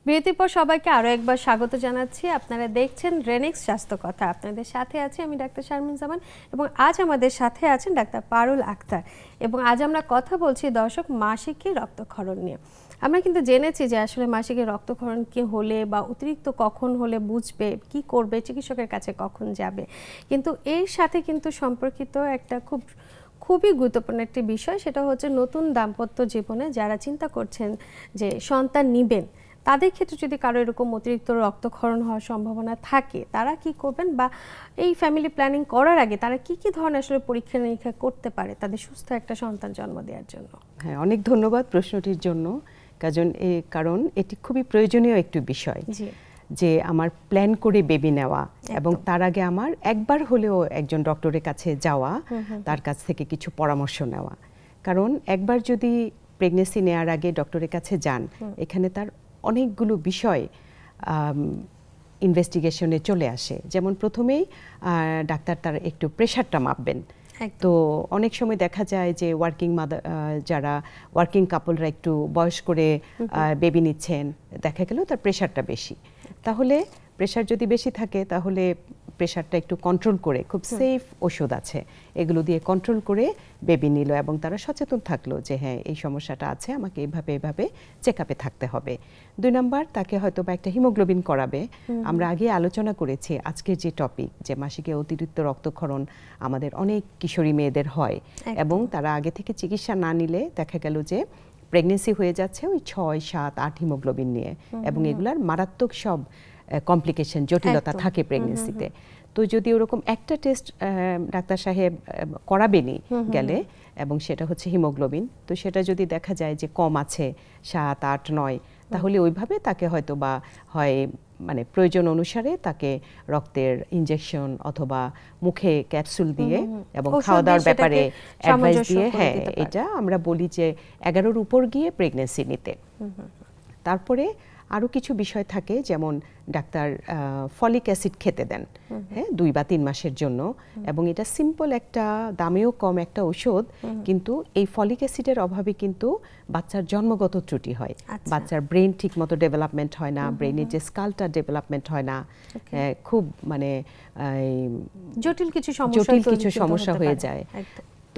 বিরতির পর সবাইকে আরও একবার স্বাগত জানাচ্ছি। আপনারা দেখছেন রেনেক্স স্বাস্থ্য কথা। আপনাদের সাথে আছি আমি ডাক্তার শারমিন জামান, এবং আজ আমাদের সাথে আছেন ডাক্তার পারুল আক্তার। এবং আজ আমরা কথা বলছি দর্শক মাসিকের রক্তক্ষরণ নিয়ে। আমরা কিন্তু জেনেছি যে আসলে মাসিকের রক্তক্ষরণ কি হলে বা অতিরিক্ত কখন হলে বুঝবে, কি করবে, চিকিৎসকের কাছে কখন যাবে। কিন্তু এর সাথে কিন্তু সম্পর্কিত একটা খুবই গুরুত্বপূর্ণ একটি বিষয়, সেটা হচ্ছে নতুন দাম্পত্য জীবনে যারা চিন্তা করছেন যে সন্তান নিবেন, তাদের ক্ষেত্রে যদি কারো এরকম অতিরিক্ত রক্তক্ষরণ হওয়ার সম্ভাবনা থাকে, তারা কি করবেন, বা এই ফ্যামিলি প্ল্যানিং করার আগে তারা কি ধরনের আসলে পরীক্ষা নিরীক্ষা করতে পারে তাদের সুস্থ একটা সন্তান জন্ম দেওয়ার জন্য? হ্যাঁ, অনেক ধন্যবাদ প্রশ্নটির জন্য। কারণ এটি খুবই প্রয়োজনীয় একটি বিষয় যে আমার প্ল্যান করে বেবি নেওয়া এবং তার আগে আমার একবার হলেও একজন ডক্টরের কাছে যাওয়া, তার কাছ থেকে কিছু পরামর্শ নেওয়া। কারণ একবার যদি প্রেগনেন্সি নেওয়ার আগে ডক্টরের কাছে যান, এখানে তার অনেকগুলো বিষয় ইনভেস্টিগেশনে চলে আসে। যেমন প্রথমেই ডাক্তার তার একটু প্রেশারটা মাপবেন। তো অনেক সময় দেখা যায় যে যারা ওয়ার্কিং কাপলরা একটু বয়স করে বেবি নিচ্ছেন, দেখা গেল তার প্রেশারটা বেশি। তাহলে প্রেশার যদি বেশি থাকে তাহলে প্রেশারটা একটু কন্ট্রোল করে, খুব সেফ ওষুধ আছে, এগুলো দিয়ে কন্ট্রোল করে বেবি নিল এবং তারা সচেতন থাকলো যে হ্যাঁ এই সমস্যাটা আছে, আমাকে এভাবে চেক আপে থাকতে হবে। 2 নাম্বার, তাকে হয়তো বা একটা হিমোগ্লোবিন করাবে। আমরা আগে আলোচনা করেছি আজকের যে টপিক, যে মাসিকে অতিরিক্ত রক্তক্ষরণ আমাদের অনেক কিশোরী মেয়েদের হয় এবং তারা আগে থেকে চিকিৎসা না নিলে দেখা গেল যে প্রেগনেন্সি হয়ে যাচ্ছে ওই 6, 7, 8 হিমোগ্লোবিন নিয়ে এবং এগুলার মারাত্মক সব কমপ্লিকেশন, জটিলতা থাকে প্রেগনেন্সিতে। তো যদি ওরকম একটা টেস্ট ডাক্তার সাহেব করাবেনি গেলে এবং সেটা হচ্ছে হিমোগ্লোবিন, তো সেটা যদি দেখা যায় যে কম আছে 7, 8, 9, তাহলে ওইভাবে তাকে হয়তো বা হয় মানে প্রয়োজন অনুসারে তাকে রক্তের ইনজেকশন অথবা মুখে ক্যাপসুল দিয়ে এবং খাওয়া দাওয়ার ব্যাপারে অ্যাডভাইস দিয়ে, হ্যাঁ এটা আমরা বলি যে 11-র উপর গিয়ে প্রেগনেন্সি নিতে। তারপরে আরও কিছু বিষয় থাকে, যেমন ডাক্তার ফলিক অ্যাসিড খেতে দেন, হ্যাঁ 2 বা 3 মাসের জন্য, এবং এটা সিম্পল একটা দামেও কম একটা ঔষধ, কিন্তু এই ফলিক অ্যাসিডের অভাবে কিন্তু বাচ্চার জন্মগত ত্রুটি হয়। বাচ্চার ব্রেন ঠিকমতো ডেভেলপমেন্ট হয় না, ব্রেনের যে স্কালটা ডেভেলপমেন্ট হয় না, খুব মানে জটিল কিছু সমস্যা হয়ে যায়।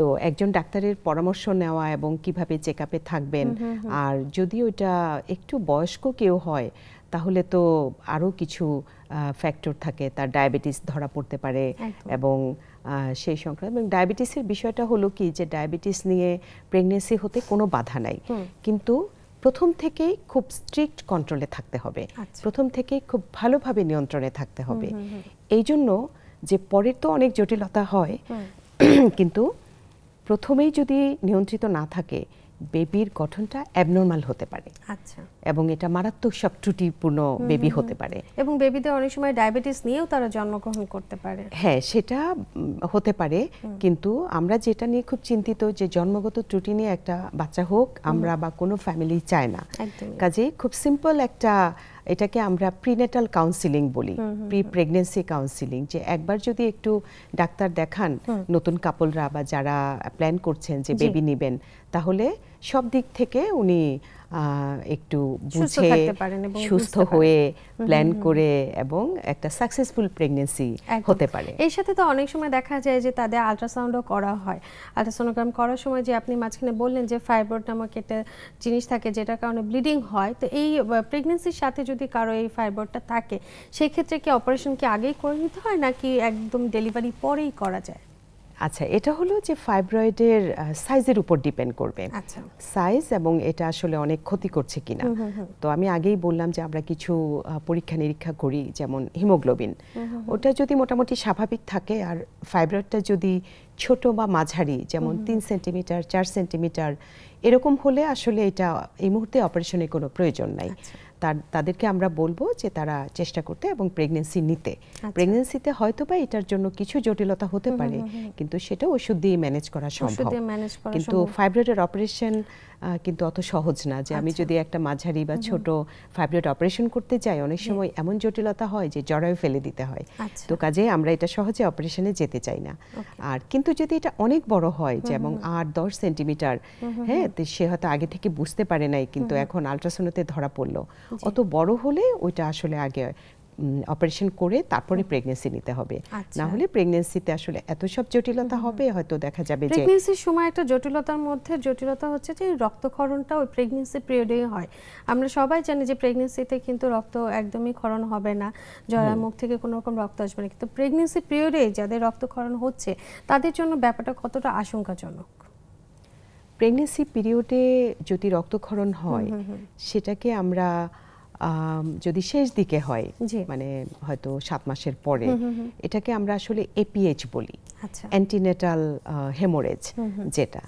তো একজন ডাক্তারের পরামর্শ নেওয়া এবং কিভাবে চেক আপে থাকবেন, আর যদি ওইটা একটু বয়স্ক কেউ হয় তাহলে তো আরও কিছু ফ্যাক্টর থাকে, তার ডায়াবেটিস ধরা পড়তে পারে এবং সেই সংক্রান্ত ডায়াবেটিসের বিষয়টা হলো কি যে ডায়াবেটিস নিয়ে প্রেগনেন্সি হতে কোনো বাধা নাই, কিন্তু প্রথম থেকেই খুব স্ট্রিক্ট কন্ট্রোলে থাকতে হবে, প্রথম থেকেই খুব ভালোভাবে নিয়ন্ত্রণে থাকতে হবে। এই জন্য যে পরের তো অনেক জটিলতা হয়, কিন্তু প্রথমেই যদি নিয়ন্ত্রিত না থাকে বেবির গঠনটা অ্যাবনর্মাল হতে পারে, এবং এটা মারাত্মক সব ত্রুটিপূর্ণ বেবি হতে পারে, এবং বেবিদের অনেক সময় ডায়াবেটিস নিয়েও তারা জন্মগ্রহণ করতে পারে। হ্যাঁ সেটা হতে পারে, কিন্তু আমরা যেটা নিয়ে খুব চিন্তিত যে জন্মগত ত্রুটি নিয়ে একটা বাচ্চা হোক আমরা বা কোনো ফ্যামিলি চায় না। কাজেই খুব সিম্পল একটা, এটাকে আমরা প্রিনেটাল কাউন্সিলিং বলি, প্রি প্রেগনেন্সি কাউন্সিলিং, যে একবার যদি একটু ডাক্তার দেখান নতুন কাপলরা বা যারা প্ল্যান করছেন যে বেবি নেবেন, তাহলে সব দিক থেকে উনি একটু বুঝে সুস্থ হয়ে প্ল্যান করে এবং একটা সাকসেসফুল প্রেগনেন্সি হতে পারে। এর সাথে তো অনেক সময় দেখা যায় যে তাদের আল্ট্রাসাউন্ডও করা হয়। আল্ট্রাসোনোগ্রাম করার সময় যে আপনি মাঝখানে বললেন যে ফাইব্রয়েড নামক একটা জিনিস থাকে যেটার কারণে ব্লিডিং হয়, তো এই প্রেগনেন্সির সাথে যদি কারো এই ফাইব্রয়েডটা থাকে সেই ক্ষেত্রে কি অপারেশন কি আগেই করে নিতে হয় নাকি একদম ডেলিভারি পরেই করা যায়? আচ্ছা, এটা হলো যে ফাইব্রয়েডের সাইজের উপর ডিপেন্ড করবে, সাইজ এবং এটা আসলে অনেক ক্ষতি করছে কিনা। তো আমি আগেই বললাম যে আমরা কিছু পরীক্ষা নিরীক্ষা করি, যেমন হিমোগ্লোবিন, ওটা যদি মোটামুটি স্বাভাবিক থাকে আর ফাইব্রয়েডটা যদি ছোট বা মাঝারি, যেমন 3 সেন্টিমিটার 4 সেন্টিমিটার এরকম হলে আসলে এটা এই মুহূর্তে অপারেশনের কোনো প্রয়োজন নাই। তাদেরকে আমরা বলবো যে তারা চেষ্টা করতে এবং প্রেগনেন্সি নিতে। প্রেগনেন্সিতে হয়তো বা এটার জন্য কিছু জটিলতা হতে পারে, কিন্তু সেটা ওষুধ দিয়ে ম্যানেজ করা সম্ভব। কিন্তু ফাইব্রয়েডের অপারেশন কিন্তু অত সহজ না যে আমি যদি একটা মাঝারি বা ছোট ফাইব্রয়েড অপারেশন করতে যাই, অনেক সময় এমন জটিলতা হয় যে জরায়ু ফেলে দিতে হয়। তো কাজে আমরা এটা সহজে অপারেশনে যেতে চাই না। আর কিন্তু যদি এটা অনেক বড় হয়, যেমন 8-10 সেন্টিমিটার, হ্যাঁ, সে হয়তো আগে থেকে বুঝতে পারে নাই কিন্তু এখন আল্ট্রাসাউন্ডে ধরা পড়লো, অত বড় হলে ওইটা আসলে আগে অপারেশন করে তারপরে প্রেগনেন্সি নিতে হবে, না হলে প্রেগনেন্সিতে আসলে এত সব জটিলতা হবে, হয়তো দেখা যাবে যে প্রেগনেন্সির সময় একটা জটিলতার মধ্যে জটিলতা হচ্ছে যে রক্তক্ষরণটা ওই প্রেগনেন্সি পিরিয়ডেই হয়। আমরা সবাই জানি যে প্রেগনেন্সিতে কিন্তু রক্ত একদমই ক্ষরণ হবে না, জরায়ুর মুখ থেকে কোনো রকম রক্ত আসবে না, কিন্তু প্রেগনেন্সি পিরিয়ডে যাদের রক্তক্ষরণ হচ্ছে তাদের জন্য ব্যাপারটা কতটা আশঙ্কাজনক? প্রেগনেন্সি পিরিয়ডে যদি রক্তক্ষরণ হয় সেটাকে আমরা যদি শেষ দিকে হয়, মানে হয়তো 7 মাসের পরে, এটাকে আমরা আসলে এপিএইচ বলি, অ্যান্টিনেটাল হেমোরেজ, যেটা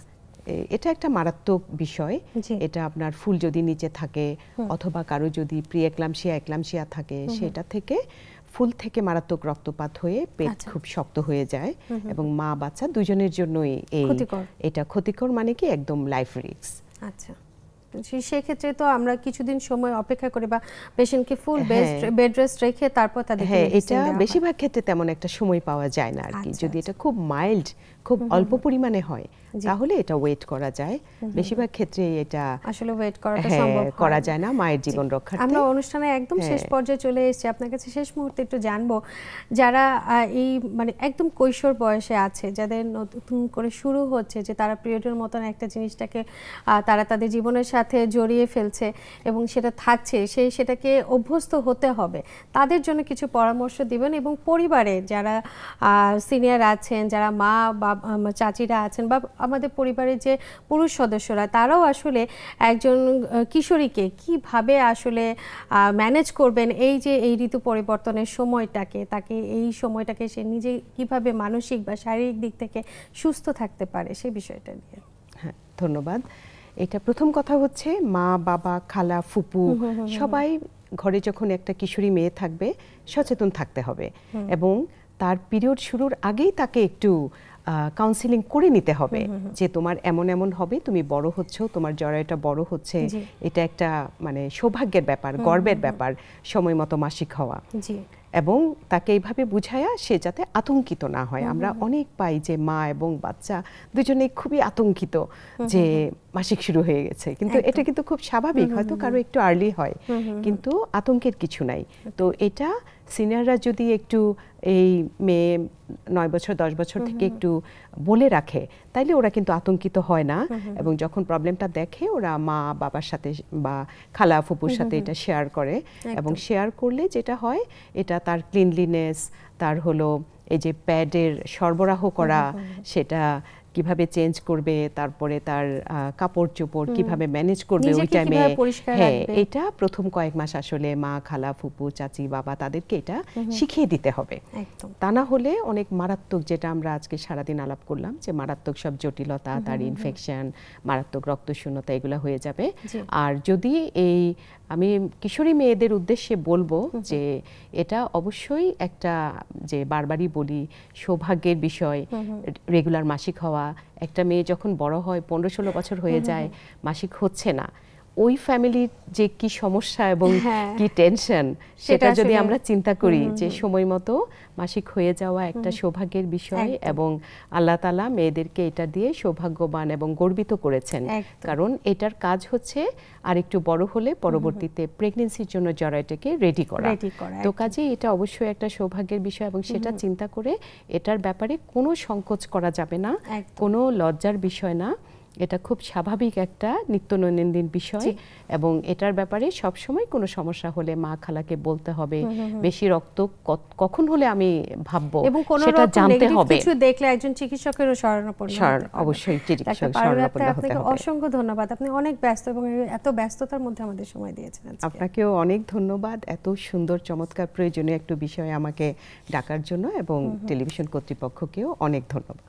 এটা একটা মারাত্মক বিষয়। এটা আপনার ফুল যদি নিচে থাকে অথবা কারো যদি প্রি-এক্লাম্পসিয়া থাকে, সেটা থেকে ফুল থেকে মারাত্মক রক্তপাত হয়ে পেট খুব শক্ত হয়ে যায় এবং মা বাচ্চা দুজনের জন্যই এটা ক্ষতিকর, মানে কি একদম লাইফ রিস্ক। আচ্ছা, সেক্ষেত্রে তো আমরা কিছুদিন সময় অপেক্ষা করে বা পেশেন্টকে ফুল বেড রেস্ট রেখে তারপর তাদেরকে এটা বেশিরভাগ ক্ষেত্রে তেমন একটা সময় পাওয়া যায় না আর কি। যদি এটা খুব মাইল্ড, খুব অল্প পরিমাণে হয় তাহলে এটা ওয়েট করা যায়। বেশিরভাগ ক্ষেত্রে এটা আসলে ওয়েট করাটা সম্ভব করা যায় না মায়ের জীবন রক্ষার্থে। আমরা অনুষ্ঠানে একদম শেষ পর্যায়ে চলে এসেছি, আপনার কাছে শেষ মুহূর্তে একটু জানবো, যারা এই মানে একদম কৈশোর বয়সে আছে, যাদের নতুন করে শুরু হচ্ছে যে তারা পিরিয়ডের মতন একটা জিনিসটাকে তারা তাদের জীবনের সাথে জড়িয়ে ফেলছে এবং সেটা থাকছে, সেটাকে অভ্যস্ত হতে হবে, তাদের জন্য কিছু পরামর্শ দিবেন। এবং পরিবারে যারা সিনিয়র আছেন, যারা মা বা চাচিরা আছেন বা আমাদের পরিবারের যে পুরুষ সদস্যরা, তারাও আসলে একজন কিশোরীকে কিভাবে আসলে ম্যানেজ করবেন এই যে এই ঋতু পরিবর্তনের সময়টাকে, তাকে এই সময়টাকে সে নিজে কিভাবে মানসিক বা শারীরিক দিক থেকে সুস্থ থাকতে পারে সেই বিষয়টা নিয়ে। হ্যাঁ, ধন্যবাদ। এটা প্রথম কথা হচ্ছে মা বাবা খালা ফুপু সবাই ঘরে যখন একটা কিশোরী মেয়ে থাকবে সচেতন থাকতে হবে এবং তার পিরিয়ড শুরুর আগেই তাকে একটু কাউন্সিলিং করে নিতে হবে যে তোমার এমন এমন হবে, তুমি বড় হচ্ছ, তোমার জরায়ুটা বড় হচ্ছে, এটা একটা মানে সৌভাগ্যের ব্যাপার, গর্বের ব্যাপার সময় মতো মাসিক হওয়া। এবং তাকে এইভাবে বুঝায়া সে যাতে আতঙ্কিত না হয়। আমরা অনেক পাই যে মা এবং বাচ্চা দুজনেই খুবই আতঙ্কিত যে মাসিক শুরু হয়ে গেছে, কিন্তু এটা কিন্তু খুব স্বাভাবিক, হয়তো কারো একটু আর্লি হয়, কিন্তু আতঙ্কের কিছু নাই। তো এটা সিনিয়ররা যদি একটু এই মেয়ে 9 বছর 10 বছর থেকে একটু বলে রাখে তাইলে ওরা কিন্তু আতঙ্কিত হয় না এবং যখন প্রবলেমটা দেখে ওরা মা বাবার সাথে বা খালা ফুপুর সাথে এটা শেয়ার করে এবং শেয়ার করলে যেটা হয় এটা তার ক্লিনলিনেস, তার হলো এই যে প্যাডের সরবরাহ করা সেটা কিভাবে চেঞ্জ করবে, তারপরে তার কাপড় চোপড় কিভাবে ম্যানেজ করবে ওই টাইমে, হ্যাঁ এটা প্রথম কয়েক মাস আসলে মা খালা ফুপু চাচি বাবা তাদেরকে এটা শিখিয়ে দিতে হবে। তা না হলে অনেক মারাত্মক, যেটা আমরা আজকে সারাদিন আলাপ করলাম যে মারাত্মক সব জটিলতা, তার ইনফেকশন, মারাত্মক রক্তশূন্যতা এগুলো হয়ে যাবে। আর যদি এই আমি কিশোরী মেয়েদের উদ্দেশ্যে বলবো যে এটা অবশ্যই একটা, যে বারবারই বলি, সৌভাগ্যের বিষয় রেগুলার মাসিক হওয়া। একটা মেয়ে যখন বড় হয় 15-16 বছর হয়ে যায় মাসিক হচ্ছে না, ওই ফ্যামিলির যে কি সমস্যা এবং কি টেনশন সেটা যদি আমরা চিন্তা করি যে সময় মতো মাসিক হয়ে যাওয়া একটা সৌভাগ্যের বিষয় এবং আল্লাহ তাআলা মেয়েদেরকে এটা দিয়ে সৌভাগ্যবান এবং গর্বিত করেছেন, কারণ এটার কাজ হচ্ছে আর একটু বড় হলে পরবর্তীতে প্রেগন্যান্সির জন্য জরায়ুটাকে রেডি করা। তো কাজেই এটা অবশ্যই একটা সৌভাগ্যের বিষয় এবং সেটা চিন্তা করে এটার ব্যাপারে কোনো সংকোচ করা যাবে না, কোনো লজ্জার বিষয় না, এটা খুব স্বাভাবিক একটা নিত্য দৈনন্দিন বিষয় এবং এটার ব্যাপারে সব সময় কোনো সমস্যা হলে মা খালাকে বলতে হবে। বেশি রক্ত কখন হলে আমি ভাববো সেটা জানতে হবে, কিছু দেখলে একজন চিকিৎসকেরও শরণাপন্ন হতে হবে, অবশ্যই চিকিৎসক শরণাপন্ন হতে হবে। অসংখ্য ধন্যবাদ, আপনি অনেক ব্যস্ত এবং এত ব্যস্ততার মধ্যে আমাদের সময় দিয়েছেন। আপনাকেও অনেক ধন্যবাদ এত সুন্দর চমৎকার প্রয়োজনীয় একটু বিষয়ে আমাকে ডাকার জন্য এবং টেলিভিশন কর্তৃপক্ষকেও অনেক ধন্যবাদ।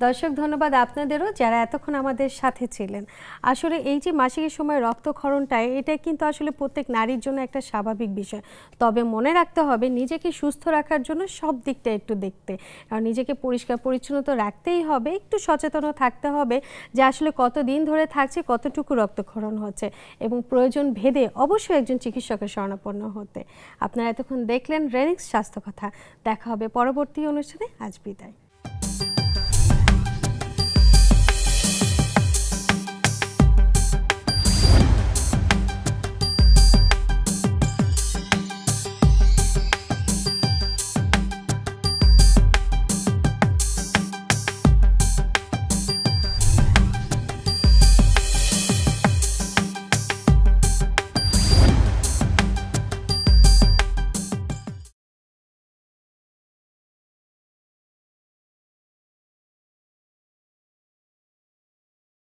দর্শক ধন্যবাদ আপনাদেরও যারা এতক্ষণ আমাদের সাথে ছিলেন। আসলে এই যে মাসিকের সময় রক্তক্ষরণটা, এটা কিন্তু আসলে প্রত্যেক নারীর জন্য একটা স্বাভাবিক বিষয়, তবে মনে রাখতে হবে নিজেকে সুস্থ রাখার জন্য সব দিকটা একটু দেখতে, আর নিজেকে পরিষ্কার পরিচ্ছন্ন তো রাখতেই হবে, একটু সচেতনও থাকতে হবে যে আসলে কতদিন ধরে থাকছে, কতটুকু রক্তক্ষরণ হচ্ছে এবং প্রয়োজন ভেদে অবশ্যই একজন চিকিৎসকের শরণাপন্ন হতে। আপনারা এতক্ষণ দেখলেন রেনিক্স স্বাস্থ্য কথা, দেখা হবে পরবর্তী অনুষ্ঠানে। আজ বিদায়।